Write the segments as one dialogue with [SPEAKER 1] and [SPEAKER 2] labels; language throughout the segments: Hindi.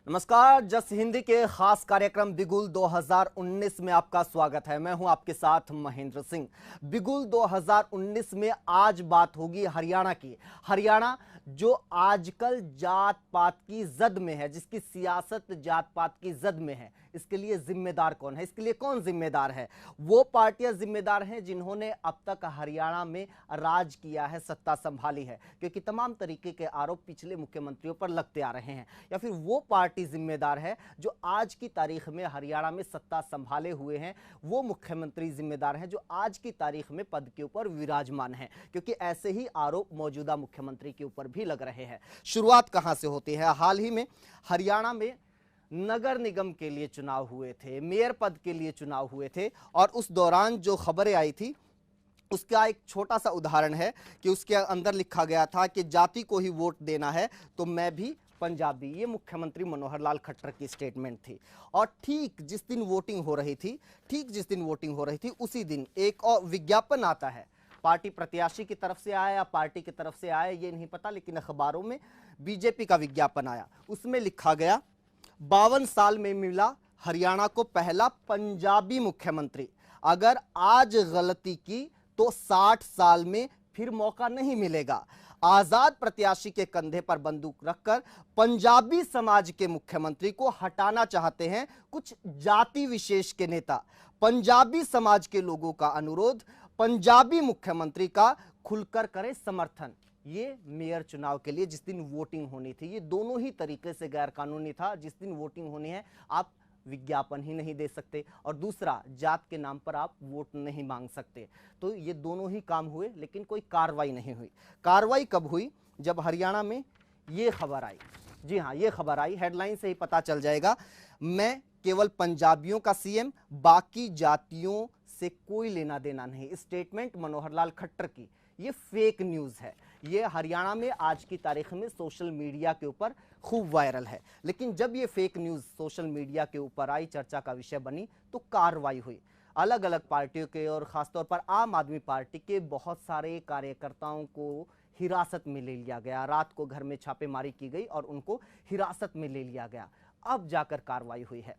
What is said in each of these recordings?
[SPEAKER 1] नमस्कार, जस हिंदी के खास कार्यक्रम बिगुल 2019 में आपका स्वागत है। मैं हूं आपके साथ महेंद्र सिंह। बिगुल 2019 में आज बात होगी हरियाणा की। हरियाणा जो आजकल जात पात की जद में है, जिसकी सियासत जात पात की जद में है, इसके लिए जिम्मेदार कौन है? इसके लिए कौन जिम्मेदार है? वो पार्टियां जिम्मेदार हैं जिन्होंने अब तक हरियाणा में राज किया है, सत्ता संभाली है, क्योंकि तमाम तरीके के आरोप पिछले मुख्यमंत्रियों पर लगते आ रहे हैं। या फिर वो पार्टी जिम्मेदार है जो आज की तारीख में हरियाणा में सत्ता संभाले हुए हैं, वो मुख्यमंत्री जिम्मेदार हैं जो आज की तारीख में पद के ऊपर विराजमान हैं, क्योंकि ऐसे ही आरोप मौजूदा मुख्यमंत्री के ऊपर भी लग रहे हैं। शुरुआत कहां से होती है? हाल ही में हरियाणा में नगर निगम के लिए चुनाव हुए थे, मेयर पद के लिए चुनाव हुए थे, और उस दौरान जो खबरें आई थी उसका एक छोटा सा उदाहरण है कि उसके अंदर लिखा गया था कि जाति को ही वोट देना है तो मैं भी पंजाबी। ये मुख्यमंत्री मनोहर लाल खट्टर की स्टेटमेंट थी। और ठीक जिस दिन वोटिंग हो रही थी उसी दिन एक और विज्ञापन आता है। पार्टी प्रत्याशी की तरफ से आया या पार्टी की तरफ से आया ये नहीं पता, लेकिन अखबारों में बीजेपी का विज्ञापन आया। उसमें लिखा गया 52 साल में मिला हरियाणा को पहला पंजाबी मुख्यमंत्री, अगर आज गलती की तो 60 साल में फिर मौका नहीं मिलेगा। आजाद प्रत्याशी के कंधे पर बंदूक रखकर पंजाबी समाज के मुख्यमंत्री को हटाना चाहते हैं कुछ जाति विशेष के नेता। पंजाबी समाज के लोगों का अनुरोध, पंजाबी मुख्यमंत्री का खुलकर करे समर्थन। ये मेयर चुनाव के लिए जिस दिन वोटिंग होनी थी, ये दोनों ही तरीके से गैर कानूनी था। जिस दिन वोटिंग होनी है आप विज्ञापन ही नहीं दे सकते, और दूसरा जात के नाम पर आप वोट नहीं मांग सकते। तो ये दोनों ही काम हुए, लेकिन कोई कार्रवाई नहीं हुई। कार्रवाई कब हुई? जब हरियाणा में ये खबर आई। जी हाँ, ये खबर आई, हेडलाइन से ही पता चल जाएगा। मैं केवल पंजाबियों का सीएम, बाकी जातियों से कोई लेना देना नहीं। स्टेटमेंट मनोहर लाल खट्टर की। ये फेक न्यूज है। ये हरियाणा में आज की तारीख में सोशल मीडिया के ऊपर खूब वायरल है। लेकिन जब ये फेक न्यूज सोशल मीडिया के ऊपर आई, चर्चा का विषय बनी, तो कार्रवाई हुई। अलग अलग पार्टियों के और खासतौर पर आम आदमी पार्टी के बहुत सारे कार्यकर्ताओं को हिरासत में ले लिया गया। रात को घर में छापेमारी की गई और उनको हिरासत में ले लिया गया। अब जाकर कार्रवाई हुई है।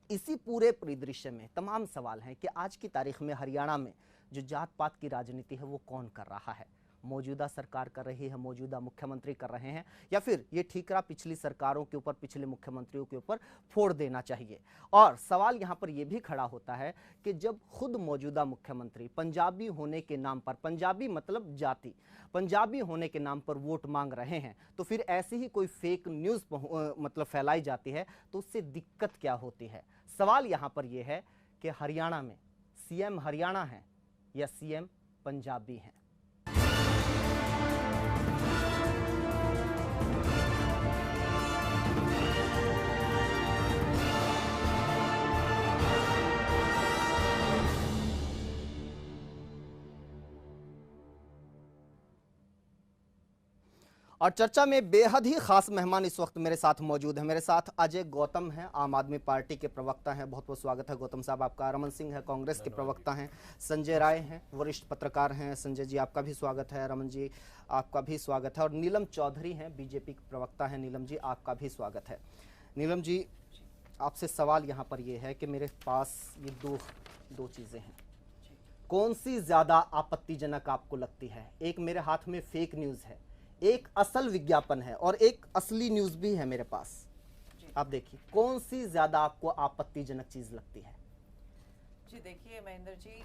[SPEAKER 1] इसी पूरे परिदृश्य में तमाम सवाल हैं कि आज की तारीख में हरियाणा में जो जात पात की राजनीति है वो कौन कर रहा है? मौजूदा सरकार कर रही है, मौजूदा मुख्यमंत्री कर रहे हैं, या फिर ये ठीकरा पिछली सरकारों के ऊपर, पिछले मुख्यमंत्रियों के ऊपर फोड़ देना चाहिए? और सवाल यहाँ पर यह भी खड़ा होता है कि जब खुद मौजूदा मुख्यमंत्री पंजाबी होने के नाम पर, पंजाबी मतलब जाति, पंजाबी होने के नाम पर वोट मांग रहे हैं, तो फिर ऐसी ही कोई फेक न्यूज मतलब फैलाई जाती है तो उससे दिक्कत क्या होती है? सवाल यहाँ पर यह है कि हरियाणा में सीएम हरियाणा है या सीएम पंजाबी हैं? और चर्चा में बेहद ही खास मेहमान इस वक्त मेरे साथ मौजूद है। मेरे साथ अजय गौतम हैं, आम आदमी पार्टी के प्रवक्ता हैं। बहुत बहुत स्वागत है गौतम साहब आपका। रमन सिंह है, कांग्रेस के प्रवक्ता हैं। संजय राय हैं, वरिष्ठ पत्रकार हैं। संजय जी आपका भी स्वागत है। रमन जी आपका भी स्वागत है। और नीलम चौधरी हैं, बीजेपी के प्रवक्ता हैं। नीलम जी आपका भी स्वागत है। नीलम जी, आपसे सवाल यहाँ पर यह है कि मेरे पास ये दो चीज़ें हैं, कौन सी ज़्यादा आपत्तिजनक आपको लगती है? एक मेरे हाथ में फेक न्यूज़ है, एक असल विज्ञापन है, और एक असली न्यूज भी है मेरे पास। आप देखिए कौन सी ज्यादा आपको आपत्तिजनक चीज लगती है?
[SPEAKER 2] जी देखिए महेंद्र जी,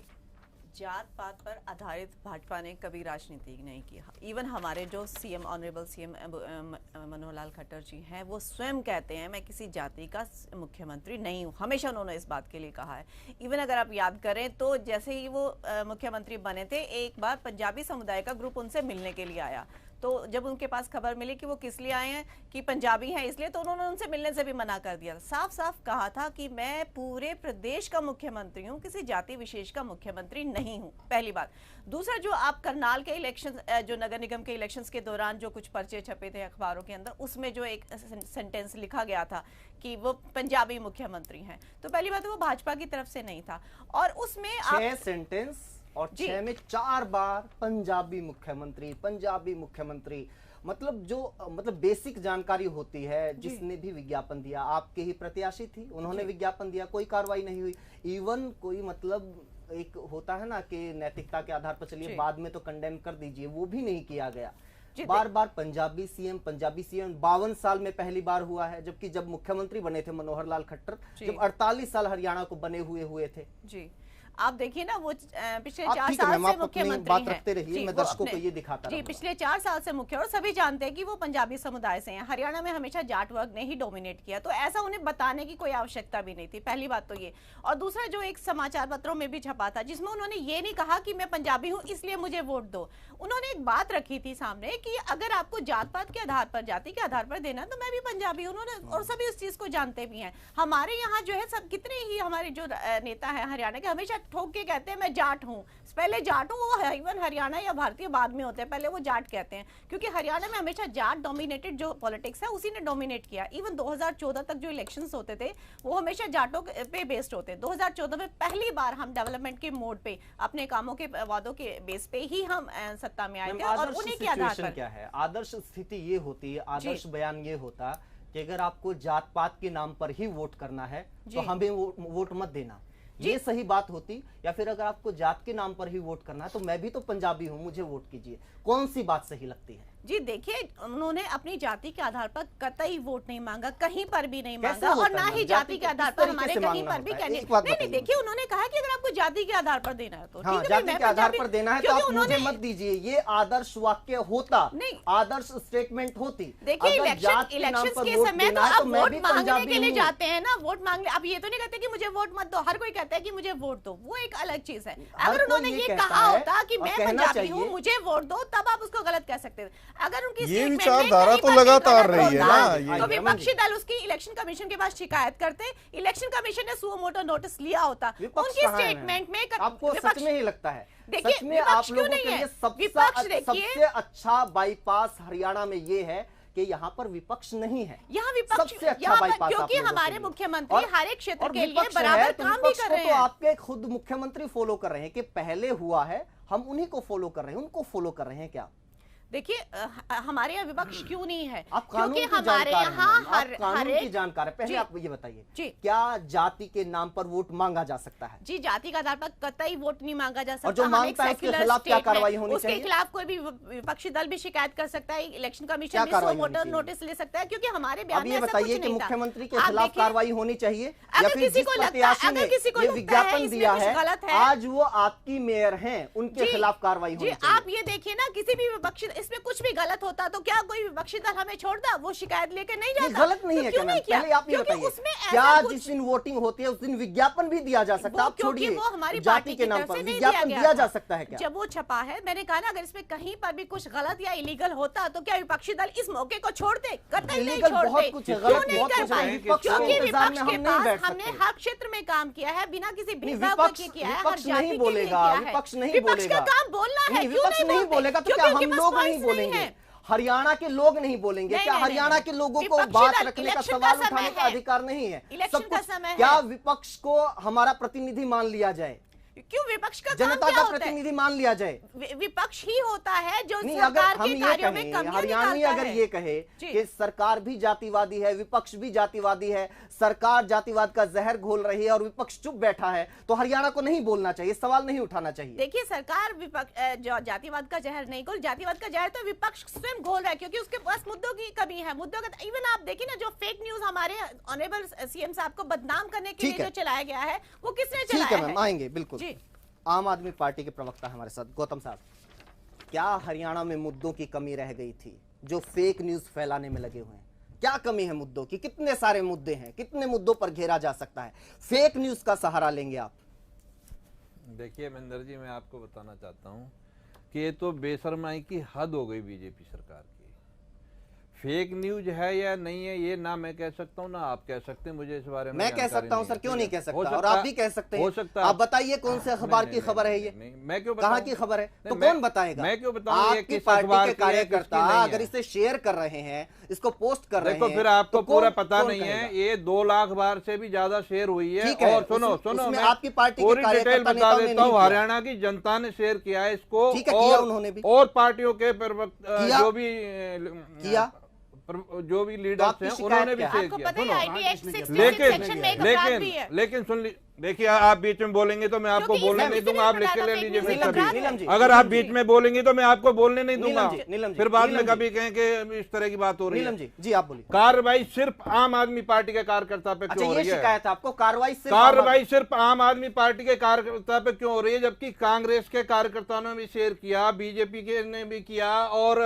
[SPEAKER 2] जात पात पर आधारित भाजपा ने कभी राजनीति नहीं की। इवन हमारे जो CM, honourable CM Manohar Lal Khattar जी हैं, वो स्वयं कहते हैं मैं किसी जाति का मुख्यमंत्री नहीं हूँ। हमेशा उन्होंने इस बात के लिए कहा है। इवन अगर आप याद करें तो जैसे ही वो मुख्यमंत्री बने थे, एक बार पंजाबी समुदाय का ग्रुप उनसे मिलने के लिए आया। तो जब उनके पास खबर मिली कि वो किस लिए आए हैं, कि पंजाबी हैं इसलिए, तो उन्होंने उनसे मिलने से भी मना कर दिया। साफ साफ कहा था कि मैं पूरे प्रदेश का मुख्यमंत्री हूं, किसी जाति विशेष का मुख्यमंत्री नहीं हूं। पहली बात। दूसरा, जो आप करनाल के इलेक्शन, जो नगर निगम के इलेक्शंस के दौरान जो कुछ पर्चे छपे थे अखबारों के अंदर, उसमें जो एक सेंटेंस लिखा गया था कि वो पंजाबी मुख्यमंत्री हैं, तो पहली बात वो भाजपा की तरफ से नहीं था। और उसमें
[SPEAKER 1] 6 सेंटेंस और
[SPEAKER 2] जी।
[SPEAKER 1] 6 में 4 बार पंजाबी मुख्यमंत्री। मतलब जो मतलब बेसिक जानकारी होती है,
[SPEAKER 2] जी।
[SPEAKER 1] जिसने भी विज्ञापन दिया, आपके ही प्रत्याशी थी, उन्होंने
[SPEAKER 2] जी।
[SPEAKER 1] विज्ञापन दिया, कोई कार्रवाई नहीं हुई। इवन कोई मतलब एक होता है ना कि नैतिकता के आधार पर चलिए
[SPEAKER 2] जी।
[SPEAKER 1] बाद में तो कंडेम कर दीजिए, वो भी नहीं किया गया।
[SPEAKER 2] जी,
[SPEAKER 1] बार बार पंजाबी सीएम 52 साल में पहली बार हुआ है, जबकि जब मुख्यमंत्री बने थे मनोहर लाल खट्टर,
[SPEAKER 2] जी।
[SPEAKER 1] जब 48 साल हरियाणा को बने हुए थे।
[SPEAKER 2] जी, आप देखिए ना, वो पिछले
[SPEAKER 1] आप
[SPEAKER 2] 4
[SPEAKER 1] ठीक है
[SPEAKER 2] साल
[SPEAKER 1] मैम,
[SPEAKER 2] से
[SPEAKER 1] आप अपनी
[SPEAKER 2] मुख्यमंत्री
[SPEAKER 1] बात
[SPEAKER 2] हैं।
[SPEAKER 1] रखते रहिए,
[SPEAKER 2] जी,
[SPEAKER 1] मैं
[SPEAKER 2] वो
[SPEAKER 1] दर्शकों को
[SPEAKER 2] अपने-
[SPEAKER 1] ये दिखाता
[SPEAKER 2] जी,
[SPEAKER 1] रहूंगा।
[SPEAKER 2] पिछले 4 साल से मुख्य, और सभी जानते हैं कि वो पंजाबी समुदाय से हैं। हरियाणा में हमेशा जाट वर्ग ने ही डोमिनेट किया, तो ऐसा उन्हें बताने की कोई आवश्यकता भी नहीं थी। पहली बात तो ये, और दूसरा जो एक समाचार पत्रों में भी छपा था, जिसमें उन्होंने ये नहीं कहा कि मैं पंजाबी हूँ इसलिए मुझे वोट दो। उन्होंने एक बात रखी थी सामने कि अगर आपको जात पात के आधार पर, जाति के आधार पर देना, तो मैं भी पंजाबी हूँ। उन्होंने, और सभी उस चीज को जानते भी हैं। हमारे यहाँ जो है सब, कितने ही हमारे जो नेता है हरियाणा के, हमेशा ठोक के कहते हैं मैं जाट हूँ। पहले जाट हूँ, वो इवन हरियाणा या भारतीय बाद में होते हैं, पहले वो जाट कहते हैं, क्योंकि हरियाणा में हमेशा जाट डोमिनेटेड जो पॉलिटिक्स है उसी ने डोमिनेट किया। इवन 2014 तक जो इलेक्शंस होते थे वो हमेशा जाटों पे बेस्ड होते हैं। 2014 में पहली बार हम डेवलपमेंट के मोड पे, अपने कामों के वादों के बेस पे ही हम सत्ता में आए थे, और उन्हीं के आधार पर।
[SPEAKER 1] क्या है आदर्श स्थिति ये होती है, आदर्श बयान ये होता कि अगर आपको जात पात के नाम पर ही वोट करना है तो हमें वोट मत देना, ये सही बात होती। या फिर अगर आपको जात के नाम पर ही वोट करना है तो मैं भी तो पंजाबी हूं, मुझे वोट कीजिए, कौन सी बात सही लगती है?
[SPEAKER 2] जी देखिए, उन्होंने अपनी जाति के आधार पर कतई वोट नहीं मांगा, कहीं पर भी नहीं
[SPEAKER 1] कैसे
[SPEAKER 2] मांगा, और
[SPEAKER 1] होता
[SPEAKER 2] ना
[SPEAKER 1] है?
[SPEAKER 2] ही
[SPEAKER 1] जाति
[SPEAKER 2] जाति
[SPEAKER 1] के
[SPEAKER 2] के आधार
[SPEAKER 1] किस
[SPEAKER 2] पर
[SPEAKER 1] तरीके
[SPEAKER 2] हमारे
[SPEAKER 1] से
[SPEAKER 2] कहीं
[SPEAKER 1] मांगना
[SPEAKER 2] पर भी
[SPEAKER 1] होता है?
[SPEAKER 2] कहने
[SPEAKER 1] एक बात
[SPEAKER 2] नहीं,
[SPEAKER 1] बताइए
[SPEAKER 2] देखिए उन्होंने कहा कि अगर आपको जाति के आधार पर देना है तो
[SPEAKER 1] हाँ,
[SPEAKER 2] ठीक है,
[SPEAKER 1] जाति के आधार पर देना है तो आप मुझे मत दीजिए, ये आदर्श वाक्य होता,
[SPEAKER 2] नहीं,
[SPEAKER 1] आदर्श स्टेटमेंट होती।
[SPEAKER 2] देखिए इलेक्शन के समय तो आप वोट मांगने के लिए जाते हैं ना, वोट मांगने। अब ये तो नहीं कहते कि मुझे वोट मत दो, हर कोई कहता है कि मुझे वोट दो, वो एक अलग चीज है। अगर उन्होंने ये कहा होता कि मैं पंजाबी हूँ मुझे वोट दो, तब आप उसको गलत कह सकते थे। अगर उनकी
[SPEAKER 3] ये विचारधारा तो लगातार रही है ना,
[SPEAKER 2] तो विपक्षी दल उसकी इलेक्शन कमीशन के पास शिकायत करते, इलेक्शन कमीशन ने सुओ मोटो नोटिस लिया होता। उनकी स्टेटमेंट में
[SPEAKER 1] आपको सच में ही लगता है?
[SPEAKER 2] देखिए,
[SPEAKER 1] सच में आप लोगों के लिए सबसे अच्छा बाईपास हरियाणा में ये है कि यहाँ पर विपक्ष नहीं है।
[SPEAKER 2] यहाँ विपक्ष
[SPEAKER 1] सबसे अच्छा बाईपास,
[SPEAKER 2] क्योंकि हमारे मुख्यमंत्री हर एक क्षेत्र के लिए बराबर काम भी कर रहे हैं।
[SPEAKER 1] तो आपके खुद मुख्यमंत्री फॉलो कर रहे हैं कि पहले हुआ है, हम उन्हीं को फॉलो कर रहे हैं, उनको फॉलो कर रहे हैं क्या?
[SPEAKER 2] देखिए हमारे यहाँ विपक्ष क्यों नहीं है?
[SPEAKER 1] आप क्योंकि
[SPEAKER 2] हमारे यहाँ
[SPEAKER 1] कानून की जानकार है। पहले आप ये बताइए, क्या जाति के नाम पर वोट मांगा जा सकता है?
[SPEAKER 2] जी, जाति का आधार पर कतई वोट नहीं मांगा जा सकता।
[SPEAKER 1] और जो मांगता है उसके खिलाफ क्या कार्रवाई होनी चाहिए?
[SPEAKER 2] उसके खिलाफ कोई भी विपक्षी दल भी शिकायत कर सकता है, इलेक्शन कमीशन भी वोटर नोटिस ले सकता है, क्योंकि हमारे बयान में
[SPEAKER 1] ये बताइए कि मुख्यमंत्री के खिलाफ कार्रवाई होनी चाहिए या फिर जिस प्रत्याशी ने ये विज्ञापन दिया है आज वो आपकी मेयर हैं, उनके खिलाफ कार्रवाई होनी चाहिए।
[SPEAKER 2] आप ये देखिए ना, किसी भी विपक्षी, इसमें कुछ भी गलत होता तो क्या कोई विपक्षी दल हमें छोड़ता? वो शिकायत लेके नहीं जाता।
[SPEAKER 1] गलत नहीं है क्या? पहले आप ये बताइए, क्या जिस दिन वोटिंग होती है उस दिन विज्ञापन भी दिया जा सकता है? आप छोड़िए,
[SPEAKER 2] वो हमारी
[SPEAKER 1] जाति के नाम पर विज्ञापन दिया जा सकता है क्या?
[SPEAKER 2] जब वो छपा है, मैंने कहा ना, अगर इसमें कहीं पर भी कुछ गलत या इलीगल होता तो क्या विपक्षी दल इस मौके को छोड़ते? कतई नहीं छोड़ते।
[SPEAKER 1] बहुत कुछ गलत नहीं कर पाए,
[SPEAKER 2] क्योंकि विपक्ष के पास हमने हर क्षेत्र में काम किया है, बिना किसी भेदभाव के किया है, हर जाति के लिए किया है।
[SPEAKER 1] विपक्ष नहीं बोलेगा,
[SPEAKER 2] विपक्ष का काम बोलना है,
[SPEAKER 1] विपक्ष नहीं बोलेगा तो क्या हम लोग नहीं बोलेंगे? हरियाणा के लोग नहीं बोलेंगे? क्या हरियाणा के लोगों को बात रखने का, सवाल उठाने का अधिकार नहीं है? सब कुछ क्या विपक्ष को हमारा प्रतिनिधि मान लिया जाए?
[SPEAKER 2] क्यों विपक्ष का
[SPEAKER 1] जनता का प्रतिनिधि मान लिया जाए?
[SPEAKER 2] विपक्ष ही होता है जो
[SPEAKER 1] नहीं,
[SPEAKER 2] सरकार
[SPEAKER 1] अगर हम
[SPEAKER 2] के कार्यों में कमियां
[SPEAKER 1] हरियाणवी अगर ये कहे कि सरकार भी जातिवादी है, विपक्ष भी जातिवादी है, सरकार जातिवाद का जहर घोल रही है और विपक्ष चुप बैठा है, तो हरियाणा को नहीं बोलना चाहिए, सवाल नहीं उठाना चाहिए।
[SPEAKER 2] देखिए, सरकार विपक्ष जातिवाद का जहर नहीं घोल, जातिवाद का जहर तो विपक्ष स्वयं घोल रहा है, क्योंकि उसके पास मुद्दों की कमी है। मुद्दों का इवन आप देखिए ना, जो फेक न्यूज हमारे ऑनरेबल सीएम साहब को बदनाम करने के लिए जो चलाया गया है, वो किसने चलाया है?
[SPEAKER 1] ठीक है मैम, आएंगे बिल्कुल। आम आदमी पार्टी के प्रवक्ता हमारे साथ गौतम साहब, क्या हरियाणा में मुद्दों की कमी रह गई थी जो फेक न्यूज फैलाने में लगे हुए हैं? क्या कमी है मुद्दों की? कितने सारे मुद्दे हैं, कितने मुद्दों पर घेरा जा सकता है? फेक न्यूज का सहारा लेंगे आप?
[SPEAKER 3] देखिए महेंद्र जी, मैं आपको बताना चाहता हूं कि ये तो बेशर्माई की हद हो गई बीजेपी सरकार की। फेक न्यूज है या नहीं है ये ना मैं कह सकता हूँ ना आप कह सकते हैं, मुझे इस बारे में
[SPEAKER 1] मैं कह
[SPEAKER 3] जानकारी
[SPEAKER 1] सकता हूँ
[SPEAKER 3] नहीं
[SPEAKER 1] सर,
[SPEAKER 3] है,
[SPEAKER 1] क्यों
[SPEAKER 3] ठीक
[SPEAKER 1] नहीं
[SPEAKER 3] है?
[SPEAKER 1] कह
[SPEAKER 3] हो
[SPEAKER 1] सकता, और
[SPEAKER 3] सकता-
[SPEAKER 1] आप भी कह सकते
[SPEAKER 3] हो
[SPEAKER 1] हैं।
[SPEAKER 3] सकता
[SPEAKER 1] आप बताइए कौन से अखबार
[SPEAKER 3] नहीं,
[SPEAKER 1] की खबर है ये?
[SPEAKER 3] नहीं, मैं क्यों
[SPEAKER 1] कहाँ
[SPEAKER 3] बताऊं?
[SPEAKER 1] की खबर है? तो
[SPEAKER 3] नहीं,
[SPEAKER 1] कौन बताएगा?
[SPEAKER 3] मैं क्यों बताऊं ये
[SPEAKER 1] आपकी
[SPEAKER 3] किस
[SPEAKER 1] पार्टी
[SPEAKER 3] अखबार
[SPEAKER 1] के
[SPEAKER 3] की है, किसकी
[SPEAKER 1] कार्यकर्ता
[SPEAKER 3] नहीं
[SPEAKER 1] अगर
[SPEAKER 3] है?
[SPEAKER 1] इसे शेयर कर रहे हैं, इसको पोस्ट कर रहे हैं,
[SPEAKER 3] देखो फिर आपको
[SPEAKER 1] तो
[SPEAKER 3] पूरा
[SPEAKER 1] कौन-
[SPEAKER 3] पता
[SPEAKER 1] कौन
[SPEAKER 3] नहीं है,
[SPEAKER 1] कहेगा?
[SPEAKER 3] ये 2 लाख बार से भी ज्यादा शेयर हुई है।
[SPEAKER 1] ठीक है,
[SPEAKER 3] और सुनो
[SPEAKER 1] उसमें
[SPEAKER 3] मैं
[SPEAKER 1] आपकी पार्टी के
[SPEAKER 3] पूरी डिटेल
[SPEAKER 1] कार्यकर्ता
[SPEAKER 3] बता
[SPEAKER 1] नेताओं ने
[SPEAKER 3] देता
[SPEAKER 1] नहीं
[SPEAKER 3] हूँ।
[SPEAKER 1] किया।
[SPEAKER 3] हरियाणा की जनता ने शेयर किया है इसको,
[SPEAKER 1] ठीक है, किया उन्होंने भी।
[SPEAKER 3] और पार्टियों के
[SPEAKER 1] किया?
[SPEAKER 3] जो भी
[SPEAKER 1] किया?
[SPEAKER 3] जो भी
[SPEAKER 1] तो
[SPEAKER 3] लीडर्स
[SPEAKER 1] आपकी
[SPEAKER 3] हैं
[SPEAKER 1] शिकायत
[SPEAKER 3] उन्होंने भी
[SPEAKER 1] क्या है?
[SPEAKER 3] शेयर
[SPEAKER 2] आपको
[SPEAKER 3] किया।
[SPEAKER 2] पता है
[SPEAKER 3] सुनो,
[SPEAKER 2] आईटी एक्ट 66
[SPEAKER 3] लेकिन
[SPEAKER 2] सेक्शन में एक अपराध भी है।
[SPEAKER 3] लेकिन देखिए आप बीच में बोलेंगे तो मैं आपको
[SPEAKER 2] क्योंकि
[SPEAKER 3] बोलने
[SPEAKER 2] इसमें
[SPEAKER 3] नहीं
[SPEAKER 2] किसी
[SPEAKER 3] दूंगा,
[SPEAKER 2] ने
[SPEAKER 3] आप लिख के
[SPEAKER 2] बताया
[SPEAKER 3] ले
[SPEAKER 2] था
[SPEAKER 3] लीजिए
[SPEAKER 2] fake
[SPEAKER 3] फिर
[SPEAKER 2] news
[SPEAKER 3] कभी।
[SPEAKER 2] अपराध है।
[SPEAKER 1] नीलम जी,
[SPEAKER 3] अगर आप बीच में बोलेंगे तो मैं आपको बोलने नहीं दूंगा,
[SPEAKER 1] नीलम जी,
[SPEAKER 3] फिर बाद में
[SPEAKER 1] नीलम जी।
[SPEAKER 3] कभी कहें कि इस तरह की बात हो रही है।
[SPEAKER 1] नीलम जी, जी आप बोलिए।
[SPEAKER 3] कार्रवाई सिर्फ आम आदमी पार्टी के कार्यकर्ता पे
[SPEAKER 1] अच्छा,
[SPEAKER 3] क्यों हो
[SPEAKER 1] ये
[SPEAKER 3] रही है?
[SPEAKER 1] शिकायत है आपको, कार्रवाई सिर्फ
[SPEAKER 3] कार्रवाई सिर्फ आम आदमी पार्टी के कार्यकर्ता पे क्यों हो रही है, जबकि कांग्रेस के कार्यकर्ताओं ने भी शेयर किया, बीजेपी के ने भी किया, और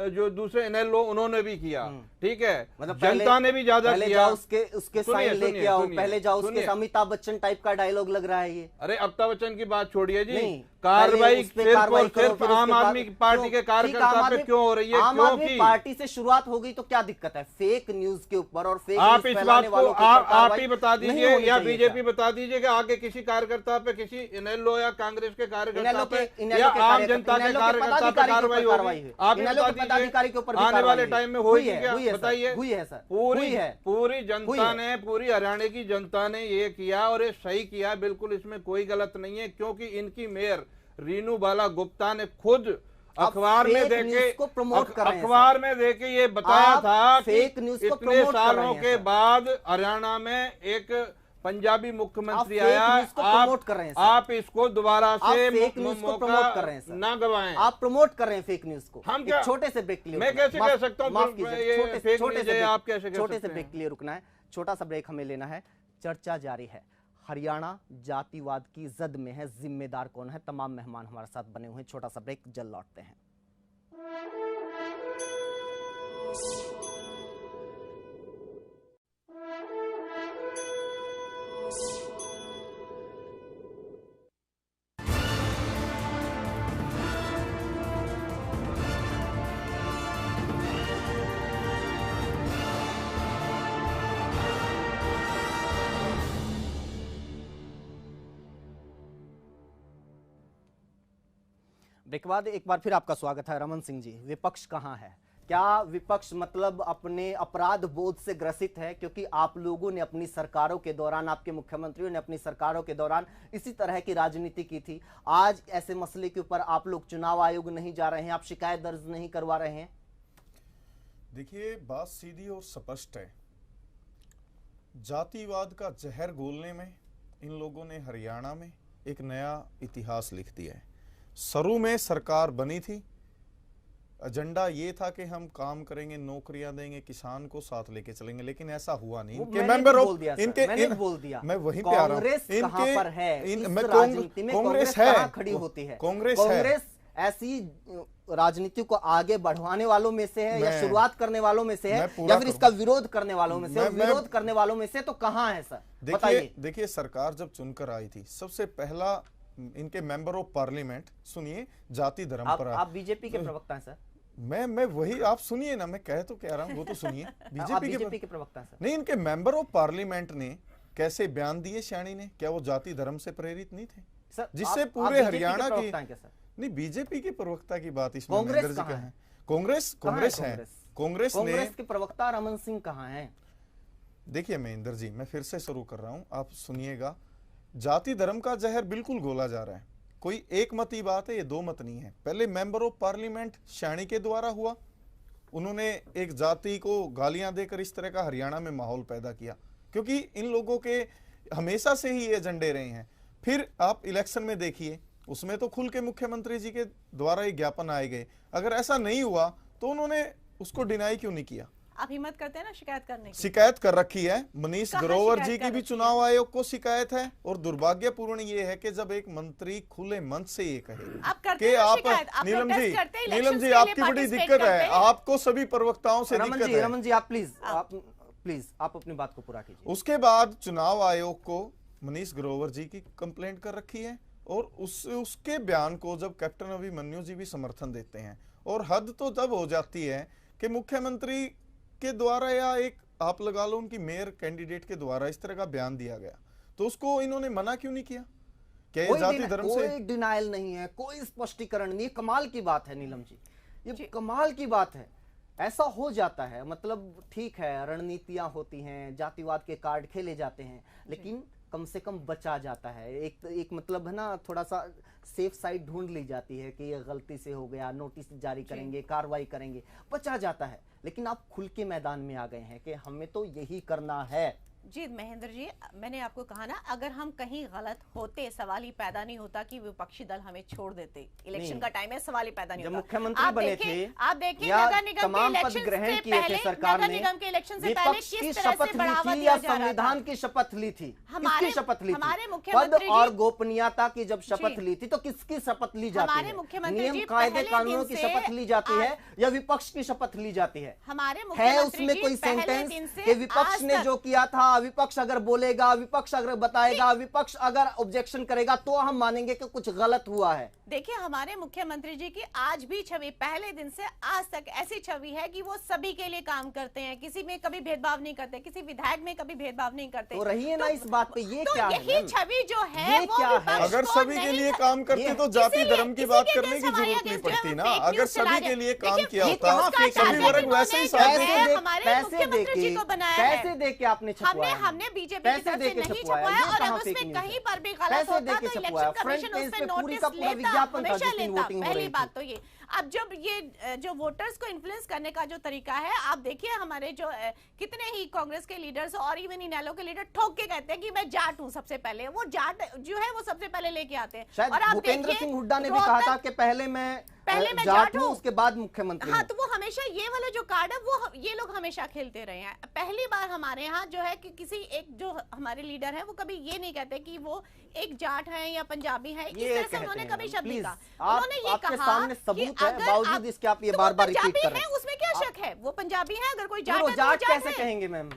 [SPEAKER 3] जो दूसरे इनेलो उन्होंने भी किया। ठीक है,
[SPEAKER 1] मतलब
[SPEAKER 3] जनता ने भी ज्यादा
[SPEAKER 1] पहले
[SPEAKER 3] किया।
[SPEAKER 1] जाओ उसके
[SPEAKER 3] सुनिए,
[SPEAKER 1] साइन लेके
[SPEAKER 3] सुनिए,
[SPEAKER 1] आओ,
[SPEAKER 3] सुनिए,
[SPEAKER 1] पहले जाओ उसके
[SPEAKER 3] सुनिए।
[SPEAKER 1] अमिताभ बच्चन टाइप का डायलॉग लग रहा है ये।
[SPEAKER 3] अरे अमिताभ बच्चन की बात छोड़िए जी,
[SPEAKER 1] नहीं,
[SPEAKER 3] कार्रवाई
[SPEAKER 1] पहले उस पे
[SPEAKER 3] सिर्फ
[SPEAKER 1] कार्रवाई
[SPEAKER 3] और
[SPEAKER 1] करो,
[SPEAKER 3] सिर्फ
[SPEAKER 1] फिर
[SPEAKER 3] आम
[SPEAKER 1] उसके बाद-
[SPEAKER 3] आदमी पार्टी के
[SPEAKER 1] क्यों? ठीक,
[SPEAKER 3] कार्यकर्ता
[SPEAKER 1] आम
[SPEAKER 3] पे
[SPEAKER 1] आदमी-
[SPEAKER 3] क्यों हो रही है?
[SPEAKER 1] आम आदमी
[SPEAKER 3] क्योंकि
[SPEAKER 1] पार्टी से शुरुआत हो गई तो क्या दिक्कत है? फेक न्यूज के ऊपर और फेक
[SPEAKER 3] आप
[SPEAKER 1] न्यूज
[SPEAKER 3] इस
[SPEAKER 1] फैलाने
[SPEAKER 3] बात को
[SPEAKER 1] वालों के ऊपर
[SPEAKER 3] आप
[SPEAKER 1] कार्रवाई
[SPEAKER 3] ही बता
[SPEAKER 1] नहीं
[SPEAKER 3] दीजिए
[SPEAKER 1] होनी
[SPEAKER 3] या
[SPEAKER 1] चाहिए
[SPEAKER 3] बीजेपी
[SPEAKER 1] क्या?
[SPEAKER 3] बता दीजिए कि आगे किसी कार्यकर्ता पे, किसी इनेलो या कांग्रेस के कार्यकर्ता पे
[SPEAKER 1] इनेलो
[SPEAKER 3] या
[SPEAKER 1] के
[SPEAKER 3] आम
[SPEAKER 1] कार्यकर्ता-
[SPEAKER 3] जनता के
[SPEAKER 1] इनेलो के
[SPEAKER 3] कार्यकर्ता पे
[SPEAKER 1] पदाधिकारी के
[SPEAKER 3] कार्रवाई
[SPEAKER 1] ऊपर
[SPEAKER 3] होगी?
[SPEAKER 1] हुई।
[SPEAKER 3] आप ही
[SPEAKER 1] इनेलो
[SPEAKER 3] बता
[SPEAKER 1] के पदाधिकारी के
[SPEAKER 3] दीजिए,
[SPEAKER 1] ऊपर भी
[SPEAKER 3] आने
[SPEAKER 1] कार्रवाई
[SPEAKER 3] वाले
[SPEAKER 1] हुई।
[SPEAKER 3] टाइम में
[SPEAKER 1] हुई
[SPEAKER 3] होगी
[SPEAKER 1] है,
[SPEAKER 3] क्या?
[SPEAKER 1] हुई है सर,
[SPEAKER 3] बताइए।
[SPEAKER 1] हुई है सर,
[SPEAKER 3] पूरी
[SPEAKER 1] हुई है।
[SPEAKER 3] पूरी
[SPEAKER 1] हुई
[SPEAKER 3] जनता
[SPEAKER 1] है।
[SPEAKER 3] ने, पूरी हरियाणा की जनता ने ये किया और ये सही किया, बिल्कुल इसमें कोई गलत नहीं है, क्योंकि इनकी मेयर रीनू बाला गुप्ता ने खुद अखबार में
[SPEAKER 1] फेक
[SPEAKER 3] देके
[SPEAKER 1] न्यूज़ को प्रमोट कर रहे हैं
[SPEAKER 3] अखबार में देके ये बताया
[SPEAKER 1] आप
[SPEAKER 3] था कि
[SPEAKER 1] फेक न्यूज़ को
[SPEAKER 3] इतने
[SPEAKER 1] प्रमोट कर रहे
[SPEAKER 3] सालों
[SPEAKER 1] हैं,
[SPEAKER 3] के
[SPEAKER 1] सर।
[SPEAKER 3] बाद हरियाणा में एक पंजाबी मुख्यमंत्री
[SPEAKER 1] आप फेक
[SPEAKER 3] आया,
[SPEAKER 1] न्यूज़ को प्रमोट कर रहे हैं, सर।
[SPEAKER 3] आप इसको दोबारा
[SPEAKER 1] आप
[SPEAKER 3] से
[SPEAKER 1] फेक न्यूज़ को प्रमोट कर रहे हैं, सर।
[SPEAKER 3] ना गवाएं।
[SPEAKER 1] आप प्रमोट कर रहे हैं फेक न्यूज को।
[SPEAKER 3] हम
[SPEAKER 1] एक
[SPEAKER 3] क्या-
[SPEAKER 1] छोटे से ब्रेक के लिए
[SPEAKER 3] मैं
[SPEAKER 1] रुकना है।
[SPEAKER 3] कैसे
[SPEAKER 1] माफ-
[SPEAKER 3] कह सकता हूं
[SPEAKER 1] माफ
[SPEAKER 3] फिर
[SPEAKER 1] कीजिए,
[SPEAKER 3] ये
[SPEAKER 1] छोटे
[SPEAKER 3] फेक
[SPEAKER 1] छोटे
[SPEAKER 3] न्यूज़
[SPEAKER 1] से
[SPEAKER 3] है,
[SPEAKER 1] ब्रेक-
[SPEAKER 3] आप कैसे कह
[SPEAKER 1] छोटे
[SPEAKER 3] सकते
[SPEAKER 1] से ब्रेक
[SPEAKER 3] हैं?
[SPEAKER 1] के लिए रुकना है। छोटा सा ब्रेक हमें लेना है। चर्चा जारी है। हरियाणा जातिवाद की जद में है, जिम्मेदार कौन है? तमाम मेहमान हमारे साथ बने हुए हैं। छोटा सा ब्रेक, जल्द लौटते हैं। ब्रेक के बाद एक बार फिर आपका स्वागत है। रमन सिंह जी, विपक्ष कहाँ है? क्या विपक्ष मतलब अपने अपराध बोध से ग्रसित है? क्योंकि आप लोगों ने अपनी सरकारों के दौरान, आपके मुख्यमंत्रियों ने अपनी सरकारों के दौरान इसी तरह की राजनीति की थी। आज ऐसे मसले के ऊपर आप लोग चुनाव आयोग नहीं जा रहे हैं, आप शिकायत दर्ज नहीं करवा रहे हैं।
[SPEAKER 4] देखिए, बात सीधी और स्पष्ट है। जातिवाद का जहर घोलने में इन लोगों ने हरियाणा में एक नया इतिहास लिख दिया है। शुरू में सरकार बनी थी, एजेंडा ये था कि हम काम करेंगे, नौकरियां देंगे, किसान को साथ लेके चलेंगे, लेकिन ऐसा हुआ नहीं।
[SPEAKER 1] वो
[SPEAKER 4] इनके
[SPEAKER 1] मैंने
[SPEAKER 4] मेंबर
[SPEAKER 1] भी
[SPEAKER 4] ऑफ
[SPEAKER 1] बोल दिया सर,
[SPEAKER 4] इनके
[SPEAKER 1] मैंने भी बोल दिया।
[SPEAKER 4] मैं वहीं पे आ रहा हूं।
[SPEAKER 1] कांग्रेस कहां पर है इस
[SPEAKER 4] मैं
[SPEAKER 1] राजनीति में?
[SPEAKER 4] कांग्रेस है,
[SPEAKER 1] कहां खड़ी होती है?
[SPEAKER 4] कांग्रेस है।
[SPEAKER 1] कांग्रेस ऐसी राजनीति को आगे बढ़वाने वालों में से है, या शुरुआत करने वालों में से है, या फिर इसका विरोध करने वालों में से? विरोध करने वालों में से तो कहां है सर? बताइए।
[SPEAKER 4] देखिए, सरकार जब चुनकर आई थी, सबसे पहला इनके मेंबर ऑफ पार्लियामेंट, सुनिए, जाति धर्म पर
[SPEAKER 1] आप बीजेपी के प्रवक्ता हैं सर?
[SPEAKER 4] मैं वही, आप सुनिए ना, मैं कह तो कह रहा हूं, वो तो सुनिए।
[SPEAKER 1] बीजेपी के प्रवक्ता हैं सर?
[SPEAKER 4] नहीं, इनके मेंबर ऑफ पार्लियामेंट ने कैसे बयान दिए श्याणी ने, क्या वो जाति धर्म से प्रेरित नहीं थे?
[SPEAKER 1] सर
[SPEAKER 4] जिससे पूरे हरियाणा की नहीं, बीजेपी के प्रवक्ता की बात इसमें
[SPEAKER 1] कांग्रेस
[SPEAKER 4] महेंद्र जी
[SPEAKER 1] कहां
[SPEAKER 4] का है। कांग्रेस है। कांग्रेस ने,
[SPEAKER 1] के प्रवक्ता रमन सिंह कहां हैं?
[SPEAKER 4] देखिए महेंद्र जी, मैं फिर से शुरू कर रहा हूं, आप सुनिएगा। जाति धर्म का जहर बिल्कुल घोला जा रहा है। कोई एक मती बात है, ये दो मत नहीं है। पहले मेंबर ऑफ पार्लियामेंट श्याणी के द्वारा हुआ, उन्होंने एक जाति को गालियां देकर इस तरह का हरियाणा में माहौल पैदा किया, क्योंकि इन लोगों के हमेशा से ही ये एजेंडे रहे हैं। फिर आप इलेक्शन में देखिए, उसमें तो खुल के मुख्यमंत्री जी के द्वारा ये ज्ञापन आए गए। अगर ऐसा नहीं हुआ तो उन्होंने उसको डिनाई क्यों नहीं किया?
[SPEAKER 2] आप हिम्मत करते हैं ना शिकायत करने की?
[SPEAKER 4] शिकायत कर रखी है। मनीष
[SPEAKER 2] कहाँ
[SPEAKER 4] ग्रोवर
[SPEAKER 2] शिकायत
[SPEAKER 4] जी
[SPEAKER 2] कर
[SPEAKER 4] की भी
[SPEAKER 2] रखी
[SPEAKER 4] चुनाव आयोग को शिकायत है। और दुर्भाग्यपूर्ण ये है कि जब एक मंत्री खुले मंच से ये कहे
[SPEAKER 2] आप करते
[SPEAKER 4] कि
[SPEAKER 2] हैं ना
[SPEAKER 4] आप,
[SPEAKER 2] शिकायत, आप
[SPEAKER 4] नीलम
[SPEAKER 2] protest
[SPEAKER 4] जी,
[SPEAKER 2] करते हैं,
[SPEAKER 4] नीलम
[SPEAKER 2] elections
[SPEAKER 4] जी,
[SPEAKER 2] के लिए
[SPEAKER 4] आपकी बड़ी
[SPEAKER 2] participate
[SPEAKER 4] दिक्कत
[SPEAKER 2] करते
[SPEAKER 4] है,
[SPEAKER 2] हैं।
[SPEAKER 4] आपको सभी प्रवक्ताओं से दिक्कत है।
[SPEAKER 1] रमन जी आप प्लीज आप अपनी बात को पूरा कीजिए।
[SPEAKER 4] उसके बाद चुनाव आयोग को मनीष ग्रोवर जी की कंप्लेंट कर रखी है, और उसके बयान को जब कैप्टन अभिमन्यु जी भी समर्थन देते हैं। और हद तो तब हो जाती है कि मुख्यमंत्री के द्वारा या एक आप लगा लो उनकी मेयर कैंडिडेट के द्वारा इस तरह का बयान दिया गया, तो उसको इन्होंने मना क्यों नहीं किया? क्या ये जाति धर्म से
[SPEAKER 1] कोई डिनायल नहीं है, कोई स्पष्टीकरण नहीं। कमाल की बात है नीलम जी, ये कमाल की बात है। ऐसा हो जाता है, मतलब ठीक है रणनीतियां होती हैं, जातिवाद के कार्ड खेले जाते हैं, लेकिन कम से कम बचा जाता है। एक मतलब है ना, थोड़ा सा सेफ साइड ढूंढ ली जाती है कि ये गलती से हो गया, नोटिस जारी करेंगे, कार्रवाई करेंगे, बचा जाता है। लेकिन आप खुल के मैदान में आ गए हैं कि हमें तो यही करना है।
[SPEAKER 2] जी महेंद्र जी, मैंने आपको कहा ना, अगर हम कहीं गलत होते सवाल ही पैदा नहीं होता कि विपक्षी दल हमें छोड़ देते। इलेक्शन का टाइम है, सवाल ही पैदा नहीं
[SPEAKER 1] जब
[SPEAKER 2] होता।
[SPEAKER 1] मुख्यमंत्री बने थे,
[SPEAKER 2] आप देखिए
[SPEAKER 1] या
[SPEAKER 2] नगर निगम के
[SPEAKER 1] तमाम पद
[SPEAKER 2] इलेक्शन
[SPEAKER 1] ग्रहण
[SPEAKER 2] से
[SPEAKER 1] किए थे
[SPEAKER 2] पहले,
[SPEAKER 1] सरकार
[SPEAKER 2] नगर
[SPEAKER 1] ने,
[SPEAKER 2] निगम के इलेक्शन से पहले
[SPEAKER 1] विपक्ष की
[SPEAKER 2] किस तरह
[SPEAKER 1] शपथ
[SPEAKER 2] से
[SPEAKER 1] ली
[SPEAKER 2] बढ़ावा
[SPEAKER 1] थी
[SPEAKER 2] दिया
[SPEAKER 1] या
[SPEAKER 2] जा रहा था?
[SPEAKER 1] संविधान की शपथ ली थी?
[SPEAKER 2] हमारे-
[SPEAKER 1] किसकी शपथ ली थी?
[SPEAKER 2] हमारे
[SPEAKER 1] पद
[SPEAKER 2] मुख्यमंत्री
[SPEAKER 1] और
[SPEAKER 2] जी-
[SPEAKER 1] गोपनीयता की जब शपथ ली थी तो किसकी शपथ ली जाती
[SPEAKER 2] हमारे
[SPEAKER 1] है?
[SPEAKER 2] मुख्यमंत्री
[SPEAKER 1] नियम
[SPEAKER 2] जी
[SPEAKER 1] कायदे
[SPEAKER 2] पहले
[SPEAKER 1] कानूनों
[SPEAKER 2] दिन
[SPEAKER 1] की
[SPEAKER 2] से
[SPEAKER 1] शपथ ली जाती है या विपक्ष की शपथ ली जाती है?
[SPEAKER 2] हमारे
[SPEAKER 1] है
[SPEAKER 2] मुख्यमंत्री
[SPEAKER 1] उसमें
[SPEAKER 2] जी
[SPEAKER 1] कोई
[SPEAKER 2] पहले
[SPEAKER 1] सेंटेंस
[SPEAKER 2] दिन से
[SPEAKER 1] कि विपक्ष
[SPEAKER 2] आज
[SPEAKER 1] ने
[SPEAKER 2] तक-
[SPEAKER 1] जो किया था, विपक्ष अगर बोलेगा, विपक्ष अगर बताएगा, विपक्ष अगर ऑब्जेक्शन करेगा तो हम मानेंगे कि कुछ गलत हुआ है?
[SPEAKER 2] देखिए हमारे मुख्यमंत्री जी की आज भी छवि, पहले दिन से आज तक ऐसी छवि है कि वो सभी के लिए काम करते हैं, किसी में कभी भेदभाव नहीं करते, किसी विधायक में कभी भेदभाव नहीं करते।
[SPEAKER 1] तो रहिए ना इस बात पे, ये क्या है
[SPEAKER 2] यही
[SPEAKER 1] मैम?
[SPEAKER 2] छवि जो है
[SPEAKER 1] ये
[SPEAKER 2] वो
[SPEAKER 1] क्या है?
[SPEAKER 2] विपक्ष
[SPEAKER 4] अगर
[SPEAKER 2] को
[SPEAKER 4] सभी के
[SPEAKER 2] नहीं
[SPEAKER 4] लिए
[SPEAKER 2] कर-
[SPEAKER 4] काम करते
[SPEAKER 1] ये-
[SPEAKER 4] तो जाति
[SPEAKER 2] इसीलिए-
[SPEAKER 4] धर्म की
[SPEAKER 2] इसी
[SPEAKER 4] बात
[SPEAKER 2] के
[SPEAKER 4] करने की
[SPEAKER 2] against हमारे
[SPEAKER 4] जरूरत नहीं
[SPEAKER 2] against जो है
[SPEAKER 4] पड़ती
[SPEAKER 2] वो
[SPEAKER 4] ना।
[SPEAKER 2] fake
[SPEAKER 4] अगर
[SPEAKER 2] news
[SPEAKER 4] सभी
[SPEAKER 2] चला
[SPEAKER 4] के
[SPEAKER 2] रहे
[SPEAKER 4] लिए
[SPEAKER 2] हैं।
[SPEAKER 4] काम
[SPEAKER 2] देखिए,
[SPEAKER 4] किया
[SPEAKER 1] ये
[SPEAKER 4] होता
[SPEAKER 1] कहाँ fake
[SPEAKER 4] सभी
[SPEAKER 1] news है?
[SPEAKER 4] वर्ग वैसे ही
[SPEAKER 2] इन्होंने
[SPEAKER 4] साथ
[SPEAKER 2] पैसे
[SPEAKER 4] देते।
[SPEAKER 2] दे- हमारे मुख्यमंत्री जी को बनाया है।
[SPEAKER 1] पैसे दे के आपने छपवाया है।
[SPEAKER 2] हमने बीजेपी की
[SPEAKER 1] पैसे
[SPEAKER 2] तरफ
[SPEAKER 1] दे
[SPEAKER 2] से
[SPEAKER 1] के
[SPEAKER 2] नहीं
[SPEAKER 1] छपवाया,
[SPEAKER 2] छपवाया,
[SPEAKER 1] ये
[SPEAKER 2] और
[SPEAKER 1] कहाँ
[SPEAKER 2] अगर
[SPEAKER 1] fake
[SPEAKER 2] उसमें
[SPEAKER 1] news है?
[SPEAKER 2] कहीं पर भी गलत
[SPEAKER 1] पैसे दे
[SPEAKER 2] होता
[SPEAKER 1] के
[SPEAKER 2] तो
[SPEAKER 1] छपवाया,
[SPEAKER 2] इलेक्शन
[SPEAKER 1] फ्रंट
[SPEAKER 2] कमीशन
[SPEAKER 1] पेज
[SPEAKER 2] उसमें
[SPEAKER 1] पे पूरी
[SPEAKER 2] नोटिस
[SPEAKER 1] का पूरा
[SPEAKER 2] लेता,
[SPEAKER 1] विज्ञापन था
[SPEAKER 2] हमेशा
[SPEAKER 1] जिस दिन
[SPEAKER 2] लेता।
[SPEAKER 1] वोटिंग हो
[SPEAKER 2] पहली
[SPEAKER 1] रही
[SPEAKER 2] बात
[SPEAKER 1] थी।
[SPEAKER 2] तो ये, अब जब ये जो वोटर्स को इन्फ्लुएंस करने का जो तरीका है, आप देखिए हमारे जो कितने ही कांग्रेस के लीडर्स और इवन इनेलो के लीडर ठोक के कहते हैं कि मैं जाट हूं। सबसे पहले वो जाट जो है वो सबसे पहले लेके आते हैं।
[SPEAKER 1] शायद
[SPEAKER 2] और आप
[SPEAKER 1] भूपेंद्र
[SPEAKER 2] देखिए,
[SPEAKER 1] सिंह हुड्डा ने भी कहा था कि पहले मैं जाट हूं, उसके बाद मुख्यमंत्री
[SPEAKER 2] हाँ,
[SPEAKER 1] हूं।
[SPEAKER 2] तो वो हमेशा ये वाला जो कार्ड है वो ये लोग हमेशा खेलते रहे हैं। पहली बार हमारे यहाँ जो है कि किसी एक जो हमारे लीडर है वो कभी ये नहीं कहते कि वो एक जाट है या पंजाबी है, इस तरह से उन्होंने कभी शब्द नहीं कहा। उन्होंने ये
[SPEAKER 1] आपके
[SPEAKER 2] कहा
[SPEAKER 1] सामने
[SPEAKER 2] कि
[SPEAKER 1] सबूत है,
[SPEAKER 2] अगर
[SPEAKER 1] बावजूद इसके आप ये
[SPEAKER 2] तो
[SPEAKER 1] बार-बार
[SPEAKER 2] वो
[SPEAKER 1] रिपीट कर
[SPEAKER 2] पंजाबी
[SPEAKER 1] रहे
[SPEAKER 2] है,
[SPEAKER 1] हैं।
[SPEAKER 2] उसमें क्या शक है? वो पंजाबी है, अगर कोई
[SPEAKER 1] फिर
[SPEAKER 2] जाट
[SPEAKER 1] वो
[SPEAKER 2] है तो
[SPEAKER 1] जाट
[SPEAKER 2] वो जाट
[SPEAKER 1] कैसे
[SPEAKER 2] है।
[SPEAKER 1] कहेंगे मैम?